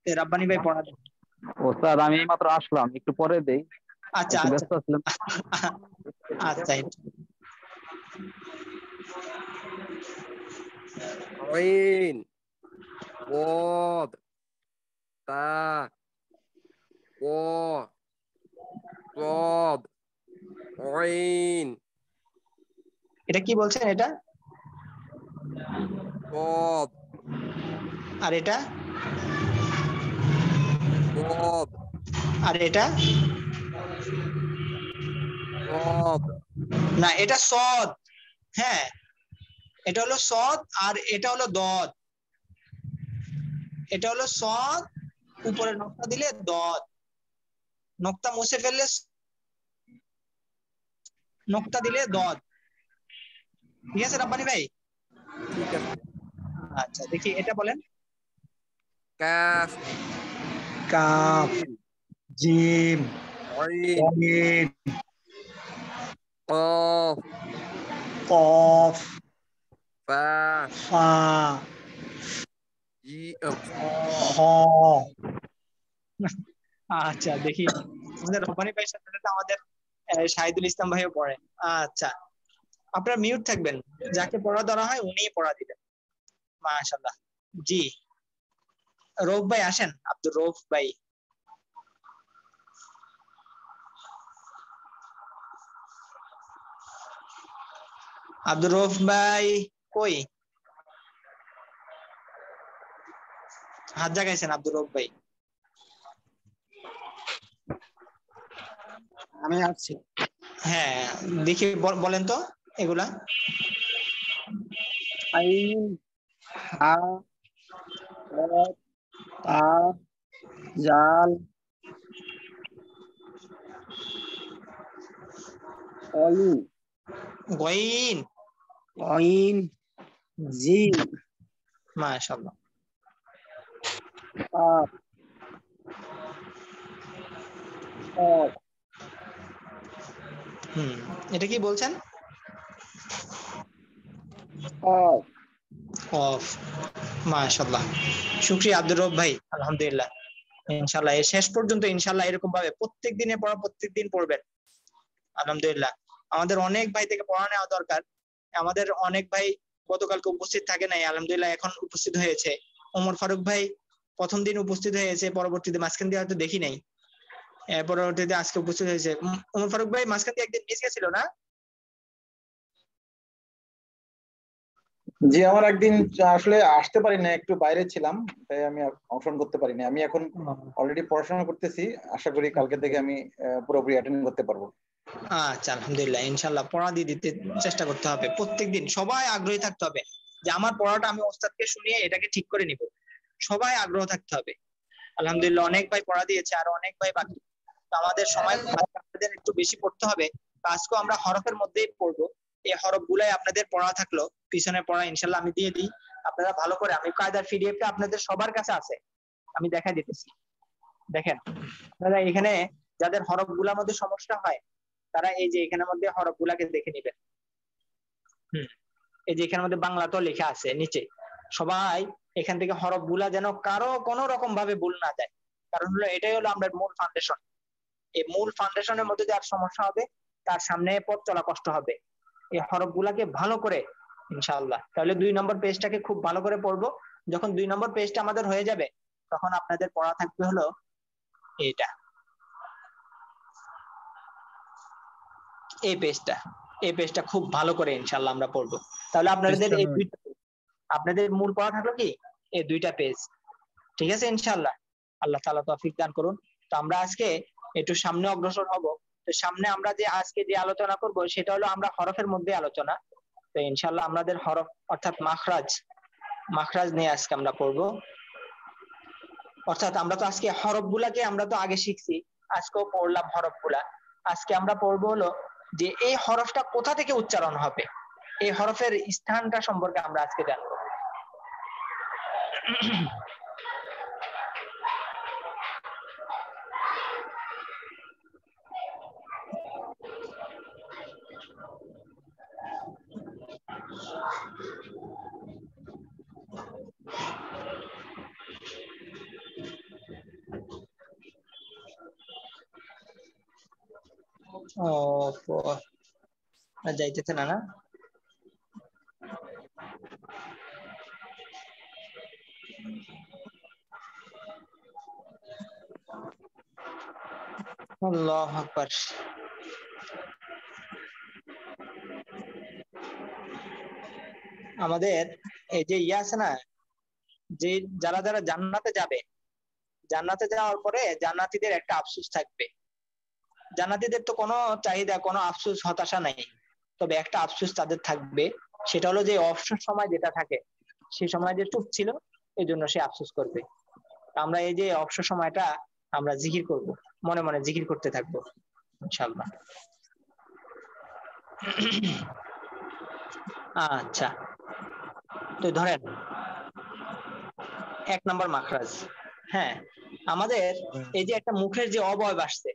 রাব্বানি ভাই পড়া দেন। ওস্তাদ আমি মাত্র আসলাম, একটু পরে দেই, আচ্ছা একটু আচ্ছা ব্যস্ত ছিলাম। আচ্ছা আইন ওয়াদ তা ওয়া সাদ আইন। এটা কি বলছেন? এটা সাদ, আর এটা সাদ, আর এটা সাদ। না, এটা সদ। হ্যাঁ, এটা হলো সদ আর এটা হলো দদ। এটা হলো সদ, উপরে নকতা দিলে দদ, নকতা মুছে ফেললে নকতা দিলে দদ। ঠিক আছে রাব্বানি ভাই? ঠিক আছে। আচ্ছা, দেখি এটা বলেন। কাফ, কাফ, জিম, আইন, কফ, কফ, ফা, ফা, হ। আচ্ছা, দেখি আমাদের রব্বানি ভাইয়ের সাথে আমাদের শাহিদুল ইসলাম ভাইও পড়ে। আচ্ছা, আপনারা মিউট থাকবেন, যাকে পড়া ধরা হয় উনিই পড়া দিবেন। মাশাআল্লাহ। জি, রৌফ ভাই আসেন, আব্দুর রৌফ ভাই। আব্দুর রৌফ ভাই কই? হাত জাগাইছেন আব্দুর রৌফ ভাই? আমি আসছি। হ্যাঁ, দেখি বলেন তো এগুলা। আইন, হা, তা, জাল, অইন, গইন, অইন, জিম, মাশাআল্লাহ। কাফ, কফ। এটা কি বলছেন? কফ। কফ, মাশাআল্লাহ। শুকরিয়া আব্দুর রব ভাই, আলহামদুলিল্লাহ। ইনশাআল্লাহ এর শেষ পর্যন্ত ইনশাআল্লাহ এরকম ভাবে প্রত্যেক দিনে পড়া, প্রত্যেক দিন পড়বেন আলহামদুলিল্লাহ। আমাদের অনেক ভাই থেকে পড়া নেওয়া দরকার। আমাদের অনেক ভাই গতকালকে উপস্থিত থাকে নাই, আলহামদুলিল্লাহ এখন উপস্থিত হয়েছে। ওমর ফারুক ভাই প্রথম দিন উপস্থিত হয়েছে, পরবর্তীতে মাঝখান দিয়ে হয়তো দেখি নাই, পরবর্তীতে আজকে উপস্থিত হয়েছে। ওমর ফারুক ভাই মাঝখান দিয়ে একদিন মিস গেছিল না? জি, আমার একদিন আসলে আসতে পারি না, একটু বাইরে ছিলাম, তাই আমি অংশগ্রহণ করতে পারিনি। আমি এখন অলরেডি পড়াশোনা করতেছি, আশা করি কালকে থেকে আমি পুরোপুরি অ্যাটেন্ড করতে পারবো। আচ্ছা, আলহামদুলিল্লাহ। ইনশাআল্লাহ পড়া দিয়ে দিতে চেষ্টা করতে হবে, প্রত্যেকদিন সবাই আগ্রহী থাকতে হবে যে আমার পড়াটা আমি ওস্তাদকে শুনিয়ে এটাকে ঠিক করে নিব। সবাই আগ্রহ থাকতে হবে। আলহামদুলিল্লাহ অনেক ভাই পড়া দিয়েছে, আর অনেক ভাই বাকি। আমাদের সময় আপনাদের একটু বেশি পড়তে হবে। আজকেও আমরা হরফের মধ্যেই পড়বো, এই হরফ গুলাই আপনাদের পড়া থাকলো, পিছনে পড়া ইনশাআল্লাহ আমি দিয়ে দিই। আপনারা ভালো করে, আমি কায়দার পিডিএফটা আপনাদের সবার কাছে আছে, আমি দেখা দিতেছি। দেখেন আপনারা এখানে যাদের হরফ গুলার মধ্যে সমস্যা হয় তারা এই যে এখানের মধ্যে হরফ গুলাকে দেখে নেবেন। এই যে এখানের মধ্যে বাংলাতেও লেখা আছে নিচে, সবাই এখান থেকে হরফ গুলা যেন কারো কোনো রকম ভাবে ভুল না যায়, কারণ হলো এটাই হলো আমাদের মূল ফাউন্ডেশন। এই মূল ফাউন্ডেশনের মধ্যে যার সমস্যা হবে তার সামনে পথ চলা কষ্ট হবে। এই হরফ গুলাকে ভালো করে ইনশাআল্লাহ, তাহলে 2 নম্বর পেজটাকে খুব ভালো করে পড়বো। যখন 2 নম্বর পেজটা আমাদের হয়ে যাবে তখন আপনাদের পড়া থাকবে হলো এইটা, এই পেজটা খুব ভালো করে ইনশাআল্লাহ আমরা পড়বো। তাহলে আপনাদের মূল পড়া থাকলো কি এই 2টা পেজ, ঠিক আছে ইনশাআল্লাহ। আল্লাহ তাআলা তৌফিক দান করুন। তো আমরা আজকে একটু সামনে অগ্রসর হব। তো সামনে আমরা যে আজকে যে আলোচনা করব সেটা হলো আমরা হরফের মধ্যে আলোচনা। তো ইনশাআল্লাহ আমাদের হরফ অর্থাৎ মাখরাজ নিয়ে আজকে আমরা পড়বো। অর্থাৎ আমরা তো আজকে হরফগুলাকে আমরা তো আগে শিখছি, আজকেও পড়লাম হরফগুলা। আজকে আমরা পড়বো হলো যে এই হরফটা কোথা থেকে উচ্চারণ হবে, এই হরফের স্থানটা সম্পর্কে আমরা আজকে জানবো। যাইতেছে না না আল্লাহু আকবার। আমাদের এই যে আছে না, যে যারা যারা জান্নাতে যাবে, জান্নাতে যাওয়ার পরে জান্নাতীদের একটা আফসোস থাকবে। জান্নাতীদের তো কোনো চাহিদা, কোনো আফসোস, হতাশা নাই, তবে একটা আফসোস তাদের থাকবে, সেটা হলো যে অবসর সময় যেটা থাকে সেই সময় যে চুপ ছিল এই জন্য সে আফসোস করবে। আমরা এই যে অবসর সময়টা আমরা জিকির করব, মনে মনে জিকির করতে থাকবো ইনশাআল্লাহ। আচ্ছা, তো ধরেন 1 নম্বর মাখরাজ। হ্যাঁ, আমাদের এই যে একটা মুখের যে অবয়ব আসছে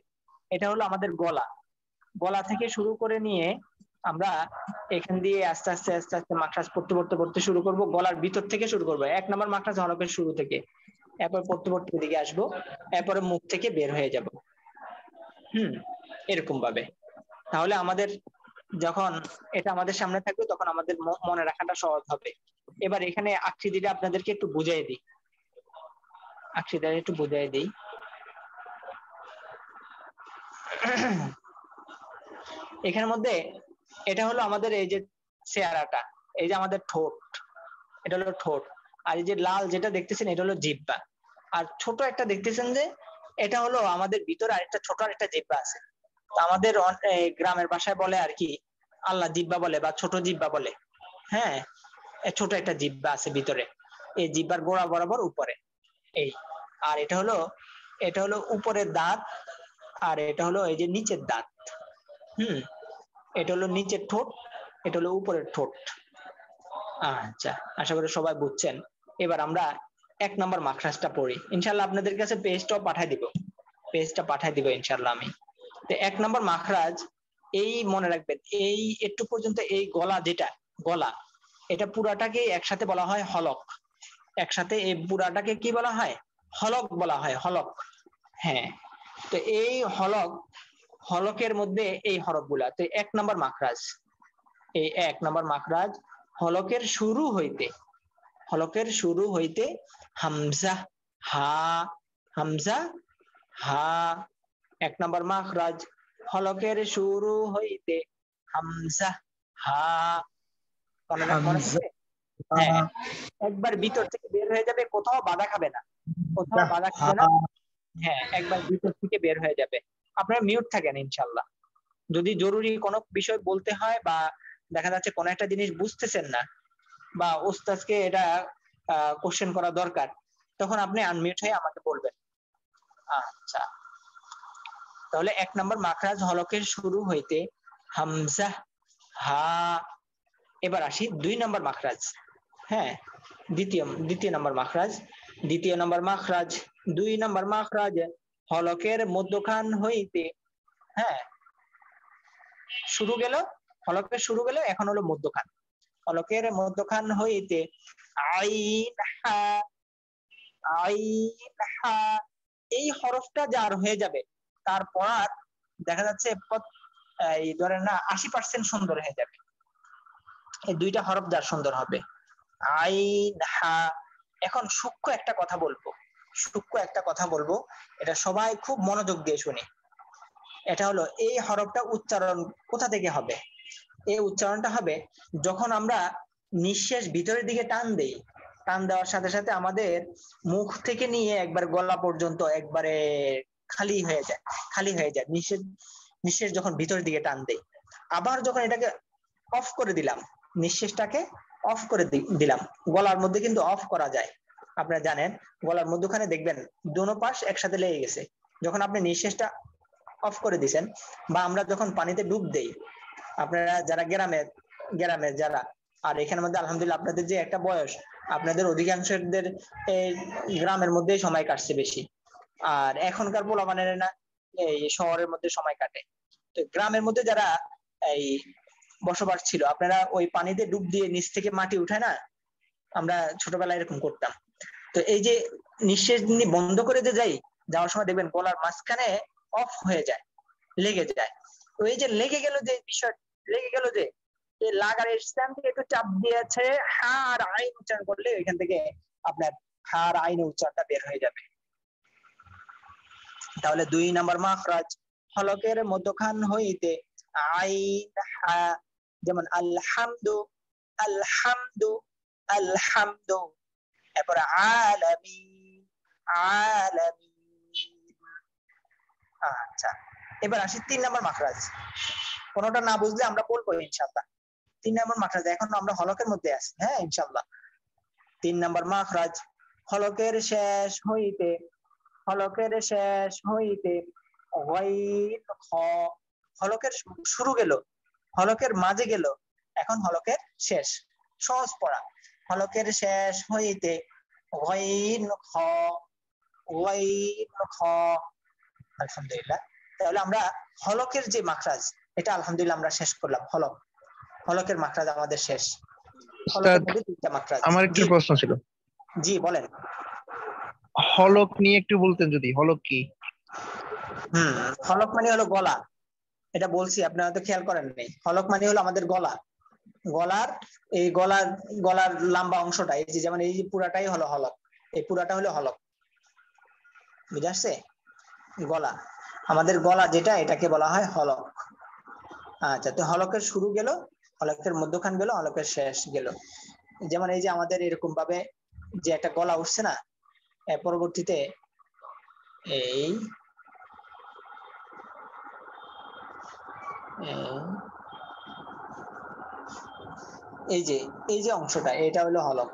এটা হলো আমাদের গলা থেকে শুরু করে নিয়ে আমরা এখান দিয়ে আস্তে আস্তে আস্তে আস্তে মাখরাজ পড়তে শুরু করব। গলার ভিতর থেকে শুরু করবো, 1 নম্বর মাখরাজ হরফের শুরু থেকে, এরপর পড়তে দিকে আসবো, এরপরে মুখ থেকে বের হয়ে যাব। এরকম ভাবে। তাহলে আমাদের যখন এটা আমাদের সামনে থাকবে তখন আমাদের মনে রাখাটা সহজ হবে। এবার এখানে আকৃতিটা আপনাদেরকে একটু বুঝিয়ে দিই, এখানের মধ্যে এটা হলো আমাদের এই যে চেহারাটা, এই যে আমাদের ঠোঁট, এটা হলো ঠোঁট। আর এই যে লাল যেটা দেখতেছেন এটা হলো জিহ্বা। আর ছোট একটা দেখতেছেন যে এটা হলো আমাদের ভিতরে আরেকটা ছোট আরেকটা জিহ্বা আছে। তো আমাদের গ্রামের ভাষায় বলে আর কি আল্লাহ জিহ্বা বলে বা ছোট জিহ্বা বলে। হ্যাঁ, ছোট একটা জিহ্বা আছে ভিতরে, এই জিহ্বার গোড়া বরাবর উপরে এই। আর এটা হলো উপরের দাঁত, আর এটা হলো এই যে নিচের দাঁত। এটা হলো নিচের ঠোঁট, এটা হলো উপরের ঠোঁট। আচ্ছা, আশা করি সবাই বুঝছেন। এবার আমরা 1 নম্বর মাখরাজটা পড়ি। ইনশাআল্লাহ আপনাদের কাছে পেজটা পাঠিয়ে দিব ইনশাআল্লাহ আমি। তো 1 নম্বর মাখরাজ এই মনে রাখবেন, এই একটু পর্যন্ত এই গলা এটা পুরাটাকে একসাথে বলা হয় হলক। একসাথে এই পুরাটাকে কি বলা হয়? হলক বলা হয়, হলক। হ্যাঁ, তো এই হলকের মধ্যে এই হরফগুলা। তো 1 নম্বর মাখরাজ, এই 1 নম্বর মাখরাজ হলকের শুরু হইতে হামজা হা 1 নম্বর মাখরাজ হলকের শুরু হইতে হামজা হা। হ্যাঁ, একবার ভিতর থেকে বের হয়ে যাবে, কোথাও বাধা খাবে না। হ্যাঁ, একবার ভিতর থেকে বের হয়ে যাবে। আপনারা মিউট থাকেন ইনশাআল্লাহ। যদি জরুরি কোনো বিষয় বলতে হয় বা দেখা যাচ্ছে কোনো একটা জিনিস বুঝতেছেন না বা ওস্তাদকে এটা কোশ্চেন করা দরকার, তখন আপনি আনমিউট হয়ে আমাকে বলবেন। আচ্ছা, তাহলে 1 নম্বর মাখরাজ হলকের শুরু হইতে হামজা হা। এবার আসি 2 নম্বর মাখরাজ। হ্যাঁ, দ্বিতীয় নম্বর মাখরাজ। দ্বিতীয় নম্বর মাখরাজ দুই নাম্বার মাখরাজ হলকের মধ্যখান হইতে, হ্যাঁ শুরু গেল, হলকের শুরু গেল, এখন হলো মধ্যখান। হলকের মধ্যখান হইতে আইন হা, আইন হা, এই হরফটা যার হয়ে যাবে তারপর আর দেখা যাচ্ছে এই ধরেন না 80% সুন্দর হয়ে যাবে। এই দুইটা হরফ যার সুন্দর হবে আইন হা। এখন সূক্ষ্ম একটা কথা বলবো, সূক্ষ্ম একটা কথা বলবো, এটা সবাই খুব মনোযোগ দিয়ে শুনি। এটা হলো এই হরফটা উচ্চারণ কোথা থেকে হবে? এই উচ্চারণটা হবে যখন আমরা নিঃশ্বাস ভিতরের দিকে টান দেই, টান দেওয়ার সাথে সাথে আমাদের মুখ থেকে নিয়ে একবার গলা পর্যন্ত একবারে খালি হয়ে যায়, খালি হয়ে যায়। নিঃশ্বাস যখন ভিতরের দিকে টান দেই, আবার যখন এটাকে অফ করে দিলাম, নিঃশ্বাসটাকে অফ করে দিলাম, গলার মধ্যে কিন্তু অফ করা যায়, আপনারা জানেন গলার মধ্যখানে দেখবেন দোনো পাশ একসাথে লেগে গেছে। যখন আপনি নিঃশ্বাসটা অফ করে দিয়েছেন, বা আমরা যখন পানিতে ডুব দেই, আপনারা যারা গ্রামের যারা, আর এখানের মধ্যে আলহামদুলিল্লাহ আপনাদের যে একটা বয়স, আপনাদের অধিকাংশদের এই গ্রামের মধ্যেই সময় কাটছে বেশি, আর এখনকার পোলাপানের না এই শহরের মধ্যে সময় কাটে। তো গ্রামের মধ্যে যারা এই বসবাস ছিল, আপনারা ওই পানিতে ডুব দিয়ে নিচ থেকে মাটি উঠায় না, আমরা ছোটবেলায় এরকম করতাম। তো এই যে নিঃশ্বাস বন্ধ করে দিয়ে যাই, যাওয়ার সময় দেখবেন গলার মাঝখানে অফ হয়ে যায়, লেগে যায়। তো এই যে লেগে গেল, যে বিষয় লেগে গেল, যে এই লাগার স্থান থেকে একটু চাপ দিয়েছে, হার আইন উচ্চারণ করলে এখান থেকে আপনার হার আইনের উচ্চারণটা বের হয়ে যাবে। তাহলে দুই নাম্বার মাখরাজ হলকের মধ্যখান হইতে আইন হা, যেমন আলহামদু, আলহামদু, আলহামদু। এরপরে আলামিন, আলামিন। আচ্ছা, এবার আসি 3 নাম্বার মাখরাজ। কোনটা না বুঝলে আমরা বলবো ইনশাআল্লাহ। 3 নাম্বার মাখরাজ, এখন আমরা হলকের মধ্যে আছি, হ্যাঁ ইনশাআল্লাহ। 3 নাম্বার মাখরাজ হলকের শেষ হইতে, হলকের শেষ হইতে গাইন খ, হলকের শুরু গেল, হলকের মাঝে গেল, এখন হলকের শেষ। সহজ পড়া, হলকের শেষ হইতে গাইন খ, গাইন খ। আলহামদুলিল্লাহ। তাহলে আমরা হলকের যে মাখরাজ, এটা আলহামদুলিল্লাহ আমরা শেষ করলাম। হলক, হলকের মাখরাজ আমাদের শেষ। হলকের মধ্যে 3টা মাখরাজ। আমার একটু প্রশ্ন ছিল। জি বলেন। হলক নিয়ে একটু বলতেন যদি, হলক কি? হলক মানে হলো গলা, এটা বলছি আপনারা তো খেয়াল করেন নাই। হলক মানে হলো আমাদের গলা, গলার এই গলার লম্বা অংশটা, এই যে যেমন এই যে পুরাটাই হলো হলক, এই পুরাটা হলো হলক, বুঝে আসছে? গলা, আমাদের গলা যেটা, এটাকে বলা হয় হলক। আচ্ছা, তো হলকের শুরু গেল, হলকের মধ্যখান গেল, হলকের শেষ গেল। যেমন এই যে আমাদের এরকম ভাবে যে একটা গলা উঠছে না, পরবর্তীতে এই যে অংশটা, এটা হলো হলক।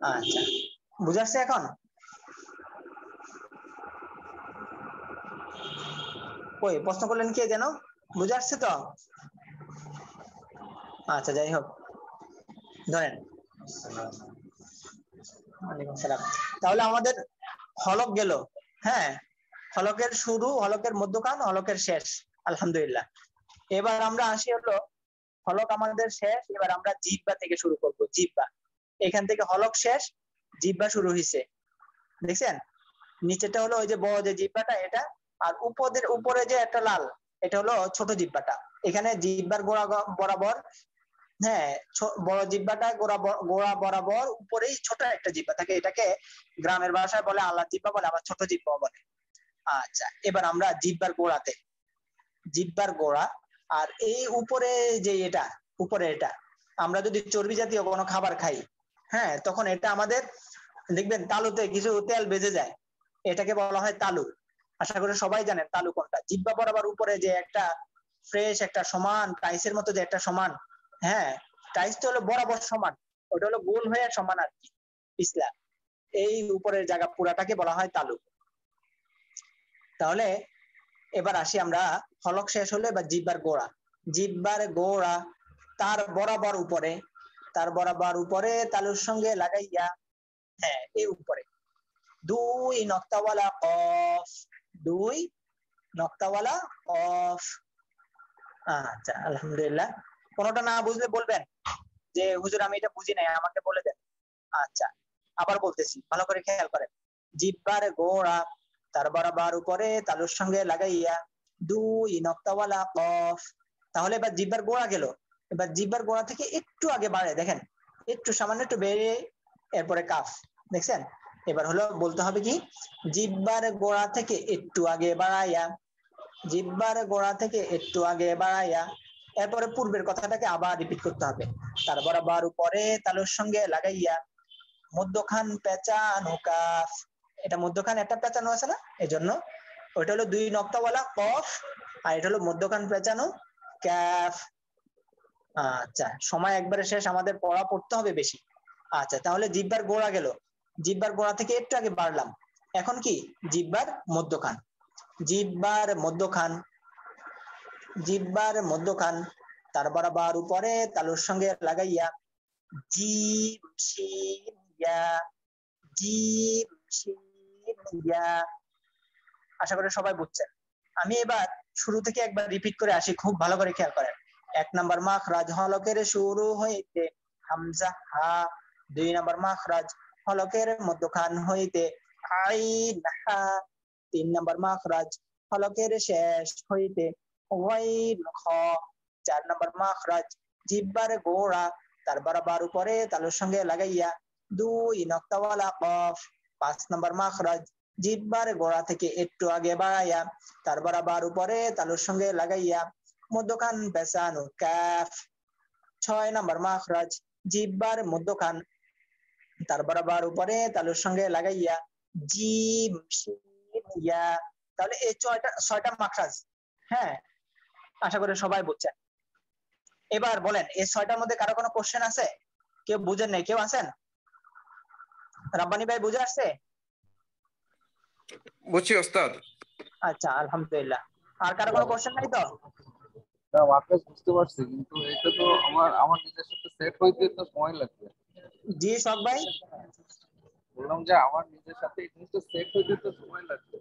আচ্ছা, বুঝাচ্ছে এখন? কই প্রশ্ন করলেন কে যেন? বুঝে আসছে তো? আচ্ছা, যাই হোক, ধরেন। তাহলে আমাদের হলক গেল, হ্যাঁ, হলকের শুরু, হলকের মধ্যখান, হলকের শেষ, আলহামদুলিল্লাহ। এবার আমরা আসি হলো হলক আমাদের শেষ, এবার আমরা জিহ্বা থেকে শুরু করব। জিহ্বা, এখান থেকে হলক শেষ, জিহ্বা শুরু হয়েছে, দেখছেন? নিচেটা হলো ওই যে বড় যে জিহ্বাটা এটা, আর উপরে যে একটা লাল, এটা হলো ছোট জিহ্বাটা। এখানে জিহ্বার গোড়া বরাবর, হ্যাঁ, বড় জিহ্বাটা গোড়া বরাবর উপরেই ছোট একটা জিহ্বা থাকে, এটাকে গ্রামের ভাষায় বলে আল্লাহ জিহ্বা বলে, আবার ছোট জিহ্বা বলে। আচ্ছা, এবার আমরা জিহ্বার গোড়াতে, জিহ্বার গোড়া, আর এই উপরে যে এটা, উপরে এটা, আমরা যদি চর্বি জাতীয় কোনো খাবার খাই, হ্যাঁ, তখন এটা আমাদের দেখবেন তালুতে কিছু তেল বেজে যায়, এটাকে বলা হয় তালু। আশা করি সবাই জানেন তালু কোনটা। জিহ্বা বরাবর উপরে যে একটা ফ্রেশ একটা সমান টাইসের মতো যে একটা সমান, হ্যাঁ, টাইসটা হলো বরাবর সমান, ওটা হলো গোল হয়ে সমান আর কি, ইসলাম। এই উপরের জায়গা পুরাটাকে বলা হয় তালু। তাহলে এবার আসি আমরা, হলক শেষ হলে এবার জিহ্বার গোড়া, জিহ্বার গোড়া তার বরাবর উপরে, তার বরাবর উপরে তালুর সঙ্গে লাগাইয়া, হ্যাঁ এই উপরে, 2 নক্তাওয়ালা কফ, 2 নক্তাওয়ালা কফ। আচ্ছা আলহামদুলিল্লাহ। কোনোটা না বুঝলে বলবেন যে হুজুর আমি এটা বুঝি নাই, আমাকে বলে দেন। আচ্ছা আবার বলতেছি, ভালো করে খেয়াল করেন। জিব্বার গোড়া তার বরাবর উপরে তালুর সঙ্গে লাগাইয়া 2 নক্তাওয়ালা কফ। তাহলে এবার জিব্বার গোড়া গেল, এবার জিব্বার গোড়া থেকে একটু আগে বাড়ে, দেখেন একটু সামান্য একটু বেড়ে এরপরে কাফ, দেখছেন? এবার হলো বলতে হবে কি, জিব্বার গোড়া থেকে একটু আগে বাড়াইয়া, জিব্বার গোড়া থেকে একটু আগে বাড়াইয়া, এরপরে পূর্বের কথাটাকে আবার রিপিট করতে হবে। তার বরাবর উপরে তালুর সঙ্গে লাগাইয়া মধ্যখান পেঁচানো কাফ। এটা মধ্যখান একটা পেঁচানো আছে না, এজন্য ওইটা হলো 2 নক্তাওয়ালা কফ, আর এটা হলো মধ্যখান পেঁচানো কাফ। আচ্ছা সময় একবারে শেষ, আমাদের পড়া পড়তে হবে বেশি। আচ্ছা তাহলে জিব্বার গোড়া গেল, জিব্বার গোড়া থেকে একটু আগে বাড়লাম, এখন কি জিব্বার মধ্যখান, জিব্বার মধ্যখান, জিব্বার মধ্যখান তার বরাবর উপরে তালুর সঙ্গে লাগাইয়া জিম শিন ইয়া, জিম শিন ইয়া। আশা করি সবাই বুঝছেন। আমি এবার শুরু থেকে একবার রিপিট করে আসি, খুব ভালো করে খেয়াল করেন। 1 নম্বর মাখরাজ হলকের শুরু হইতে হামজা হা, 2 নম্বর মাখরাজ হলকের মধ্যখান হইতে আইন হা, 3 নম্বর মাখরাজ হলকের শেষ হইতে গাইন খ, 4 নম্বর মাখরাজ জিব্বার গোড়া তার বরাবর উপরে তালুর সঙ্গে লাগাইয়া 2 নক্তাওয়ালা কফ, 5 নম্বর মাখরাজ জিব্বার গোড়া থেকে একটু আগে বাড়াইয়া তার বরাবর উপরে তালুর সঙ্গে লাগাইয়া মধ্যখান পেঁচানো কাফ, 6 নম্বর মাখরাজ জিব্বার মধ্যখান তার বরাবর উপরে তালুর সঙ্গে লাগাইয়া জিম শিন ইয়া। তাহলে এই 6টা মাখরাজ, হ্যাঁ আশা করি সবাই বুঝছেন। এবার বলেন এই 6টার মধ্যে কারো কোনো কোশ্চেন আছে? কেউ বুঝেন নাই? কেউ আছেন? রাব্বানি ভাই বুঝে আসছে? বুঝছি ওস্তাদ। আচ্ছা আলহামদুলিল্লাহ। আর কারো কোনো কোশ্চেন নাই তো? মাত্রাজ বুঝতে পারছি, কিন্তু এটা তো আমার নিজের সাথে সেট হইতে তো সময় লাগবে। জি শখ ভাই, বললাম যে আমার নিজের সাথে এই জিনিসটা সেট হইতে তো সময় লাগবে।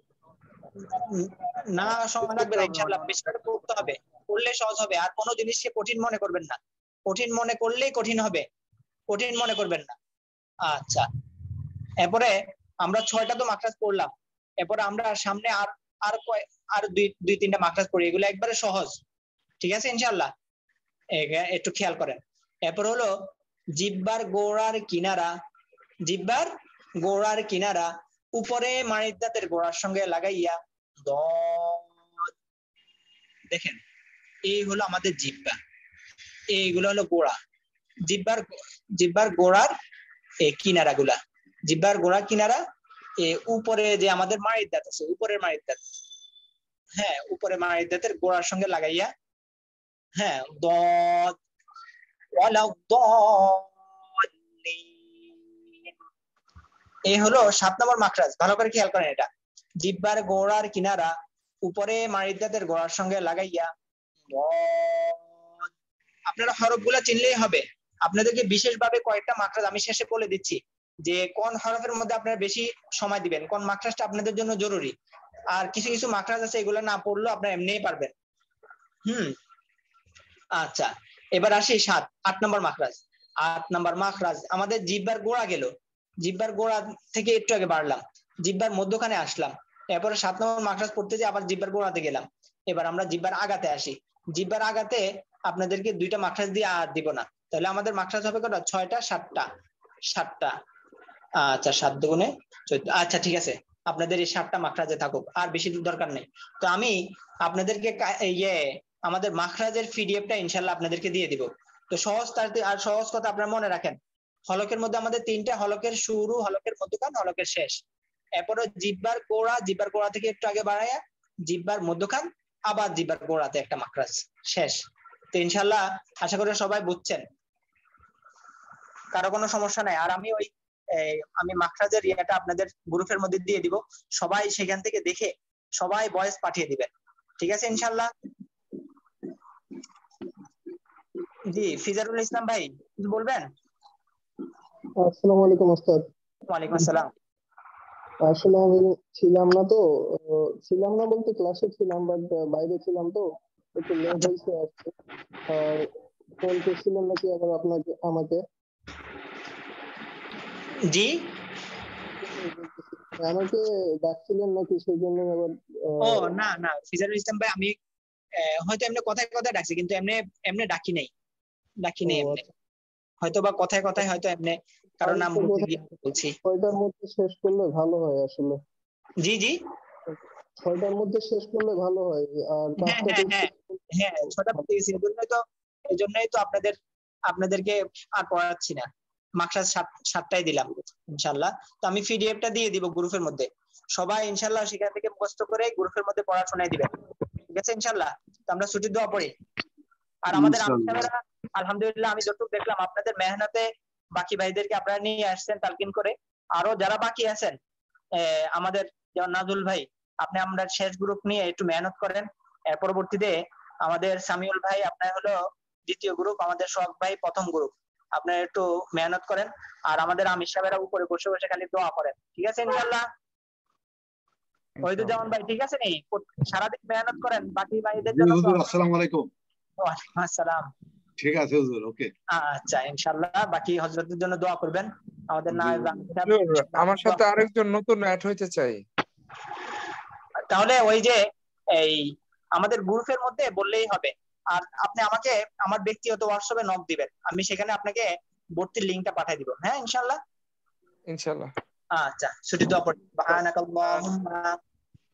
না সময় লাগবে না ইনশাআল্লাহ, বেশি করে পড়তে হবে, পড়লে সহজ হবে। আর কোনো জিনিসকে কঠিন মনে করবেন না, কঠিন মনে করলেই কঠিন হবে, কঠিন মনে করবেন না। আচ্ছা এরপরে আমরা 6টা তো মাখরাজ পড়লাম, এরপরে আমরা সামনে আর দুই তিনটা মাখরাজ পড়ি, এগুলো একবারে সহজ, ঠিক আছে ইনশাআল্লাহ? একটু খেয়াল করেন। এরপর হলো জিব্বার গোড়ার কিনারা, জিব্বার গোড়ার কিনারা উপরে মাড়ির দাঁতের গোড়ার সঙ্গে লাগাইয়া দদ। দেখেন এই হলো আমাদের জিব্বা, এইগুলো হলো গোড়া, জিব্বার গোড়ার এই কিনারা গুলা, জিব্বার গোড়ার কিনারা উপরে যে আমাদের মাড়ির দাঁত আছে, উপরের মাড়ির দাঁত, হ্যাঁ উপরে মাড়ির দাঁতের গোড়ার সঙ্গে লাগাইয়া, হ্যাঁ দদ ওয়ালা দলিন। এই হলো 7 নম্বর মাখরাজ, ভালো করে খেয়াল করেন। এটা জিব্বার গোড়ার কিনারা উপরে মাড়ির দাঁতের গোড়ার সঙ্গে লাগাইয়া দদ। আপনারা হরফগুলা চিনলেই হবে। আপনাদেরকে বিশেষভাবে কয়েকটা মাখরাজ আমি শেষে বলে দিচ্ছি যে কোন হরফের মধ্যে আপনারা বেশি সময় দিবেন, কোন মাখরাজটা আপনাদের জন্য জরুরি। আর কিছু কিছু মাখরাজ আছে এগুলো না পড়লেও আপনারা এমনিই পারবেন। আচ্ছা এবার আসি 8 নম্বর মাখরাজ। 8 নম্বর মাখরাজ আমাদের জিব্বার গোড়া গেল, জিব্বার গোড়া থেকে একটু আগে বাড়লাম, জিব্বার মধ্যখানে আসলাম, এরপরে 7 নম্বর মাখরাজ পড়তে যে আবার জিব্বার গোড়াতে গেলাম। এবার আমরা জিব্বার আগাতে আসি। জিব্বার আগাতে আপনাদেরকে 2টা মাখরাজ দিয়ে আর দিব না, তাহলে আমাদের মাখরাজ হবে কত? 6টা 7টা। আচ্ছা 7 দুগুণে 14। আচ্ছা ঠিক আছে, আপনাদের এই 7টা মাখরাজে থাকুক, আর বেশি দরকার নেই। তো আমি আপনাদেরকে আমাদের মাখরাজের পিডিএফটা ইনশাআল্লাহ আপনাদেরকে দিয়ে দিব। তো সহজ আর সহজ কথা আপনারা মনে রাখেন, হলকের মধ্যে আমাদের 3টা, হলকের শুরু, হলকের মধ্যখান, হলকের শেষ। এরপরে জিব্বার গোড়া, জিব্বার গোড়া থেকে একটু আগে বাড়াইয়া জিব্বার মধ্যখান, আবার জিব্বার গোড়াতে একটা মাখরাজ, শেষ। তো ইনশাআল্লাহ আশা করি সবাই বুঝছেন, কারো কোনো সমস্যা নাই। আর আমি মাখরাজের ইয়েটা আপনাদের গ্রুপের মধ্যে দিয়ে দিব, সবাই সেখান থেকে দেখে সবাই ভয়েস পাঠিয়ে দিবেন, ঠিক আছে ইনশাআল্লাহ? জি ফিজারুল ইসলাম ভাই কিছু বলবেন? আসসালামু আলাইকুম ওস্তাদ। ওয়ালাইকুম আসসালাম। আসলে আমি ছিলাম না তো, ছিলাম না বলতে ক্লাসে ছিলাম, বাট বাইরে ছিলাম তো একটু লেট হয়েছে আসতে। ফোন করছিলেন নাকি আবার আপনাকে আমাকে? জি আমাকে ডাকছিলেন নাকি সেই জন্য আবার? ও না না ফিজারুল ইসলাম ভাই, আমি হয়তো এমনি কথায় কথায় ডাকছি, কিন্তু এমনি এমনি ডাকি নাই এমনি, হয়তো বা কথায় কথায় হয়তো এমনি কারণ নাম বলছি। 6টার মধ্যে শেষ করলে ভালো হয় আসলে। জি জি 6টার মধ্যে শেষ করলে ভালো হয়। আর 5টাতে হ্যাঁ 6টা বেজে গেছে, এজন্যই তো আপনাদেরকে আর পড়াচ্ছি না। মাকসাদ 7টায় দিলাম ইনশাআল্লাহ। তো আমি পিডিএফটা দিয়ে দিব গ্রুপের মধ্যে, সবাই ইনশাআল্লাহ সেখান থেকে মুখস্থ করে গ্রুপের মধ্যে পড়া শোনায় দিবেন, ঠিক আছে ইনশাআল্লাহ। তো আমরা ছুটির দোয়া পড়ি। আর আমাদের আলহামদুলিল্লাহ আমি যতটুকু দেখলাম আপনাদের মেহনতে বাকি ভাইদেরকে আপনারা নিয়ে আসছেন তালকিন করে। আরো যারা বাকি আছেন আমাদের যেমন নাজুল ভাই, আপনি আমরা শেষ গ্রুপ নিয়ে একটু মেহনত করেন। পরবর্তীতে আমাদের সামিউল ভাই আপনার হলো দ্বিতীয় গ্রুপ, আমাদের সোহাগ ভাই প্রথম গ্রুপ, আপনারা একটু মেহনত করেন। আর আমাদের আমির সাহেবেরা উপরে বসে বসে খালি দোয়া করেন, ঠিক আছে ইনশাআল্লাহ। ওহিদুজ্জামান ভাই ঠিক আছে নি, সারাদিন মেহনত করেন, বাকি ভাইদের জন্য। আসসালামু আলাইকুম। ওয়ালাইকুম আসসালাম। ঠিক আছে হুজুর, ওকে। আচ্ছা ইনশাআল্লাহ বাকি হযরতের জন্য দোয়া করবেন। আমাদের না আমার সাথে আরেকজন নতুন অ্যাড হইতে চাই। তাহলে ওই যে এই আমাদের গ্রুপের মধ্যে বললেই হবে। আর আপনি আমাকে আমার ব্যক্তিগত হোয়াটসঅ্যাপে নক দিবেন, আমি সেখানে আপনাকে ভর্তির লিংকটা পাঠিয়ে দিব। হ্যাঁ ইনশাআল্লাহ ইনশাআল্লাহ। আচ্ছা ছুটি দোয়া পড়ি। সুবহানাকাল্লাহুম্মা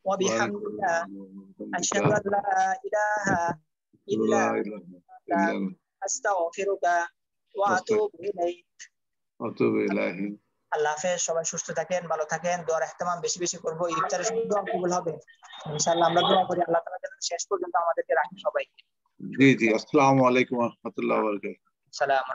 ওয়া বিহামদিকা আশহাদু আল লা ইলাহা ইল্লা আনতা আস্তাগফিরুকা ওয়া আতুবু ইলাইক। আল্লাহ হাফেজ। সবাই সুস্থ থাকেন, ভালো থাকেন, দোয়ার ইহতিমাম বেশি বেশি করব। ইফতারের সময় দোয়া কবুল হবে ইনশাআল্লাহ। আমরা দোয়া করি আল্লাহ তাআলা যেন শেষ পর্যন্ত আমাদেরকে রাখে সবাইকে। জি জি, আসসালামু আলাইকুম ওয়া রাহমাতুল্লাহি ওয়া বারাকাতুহু। সালাম।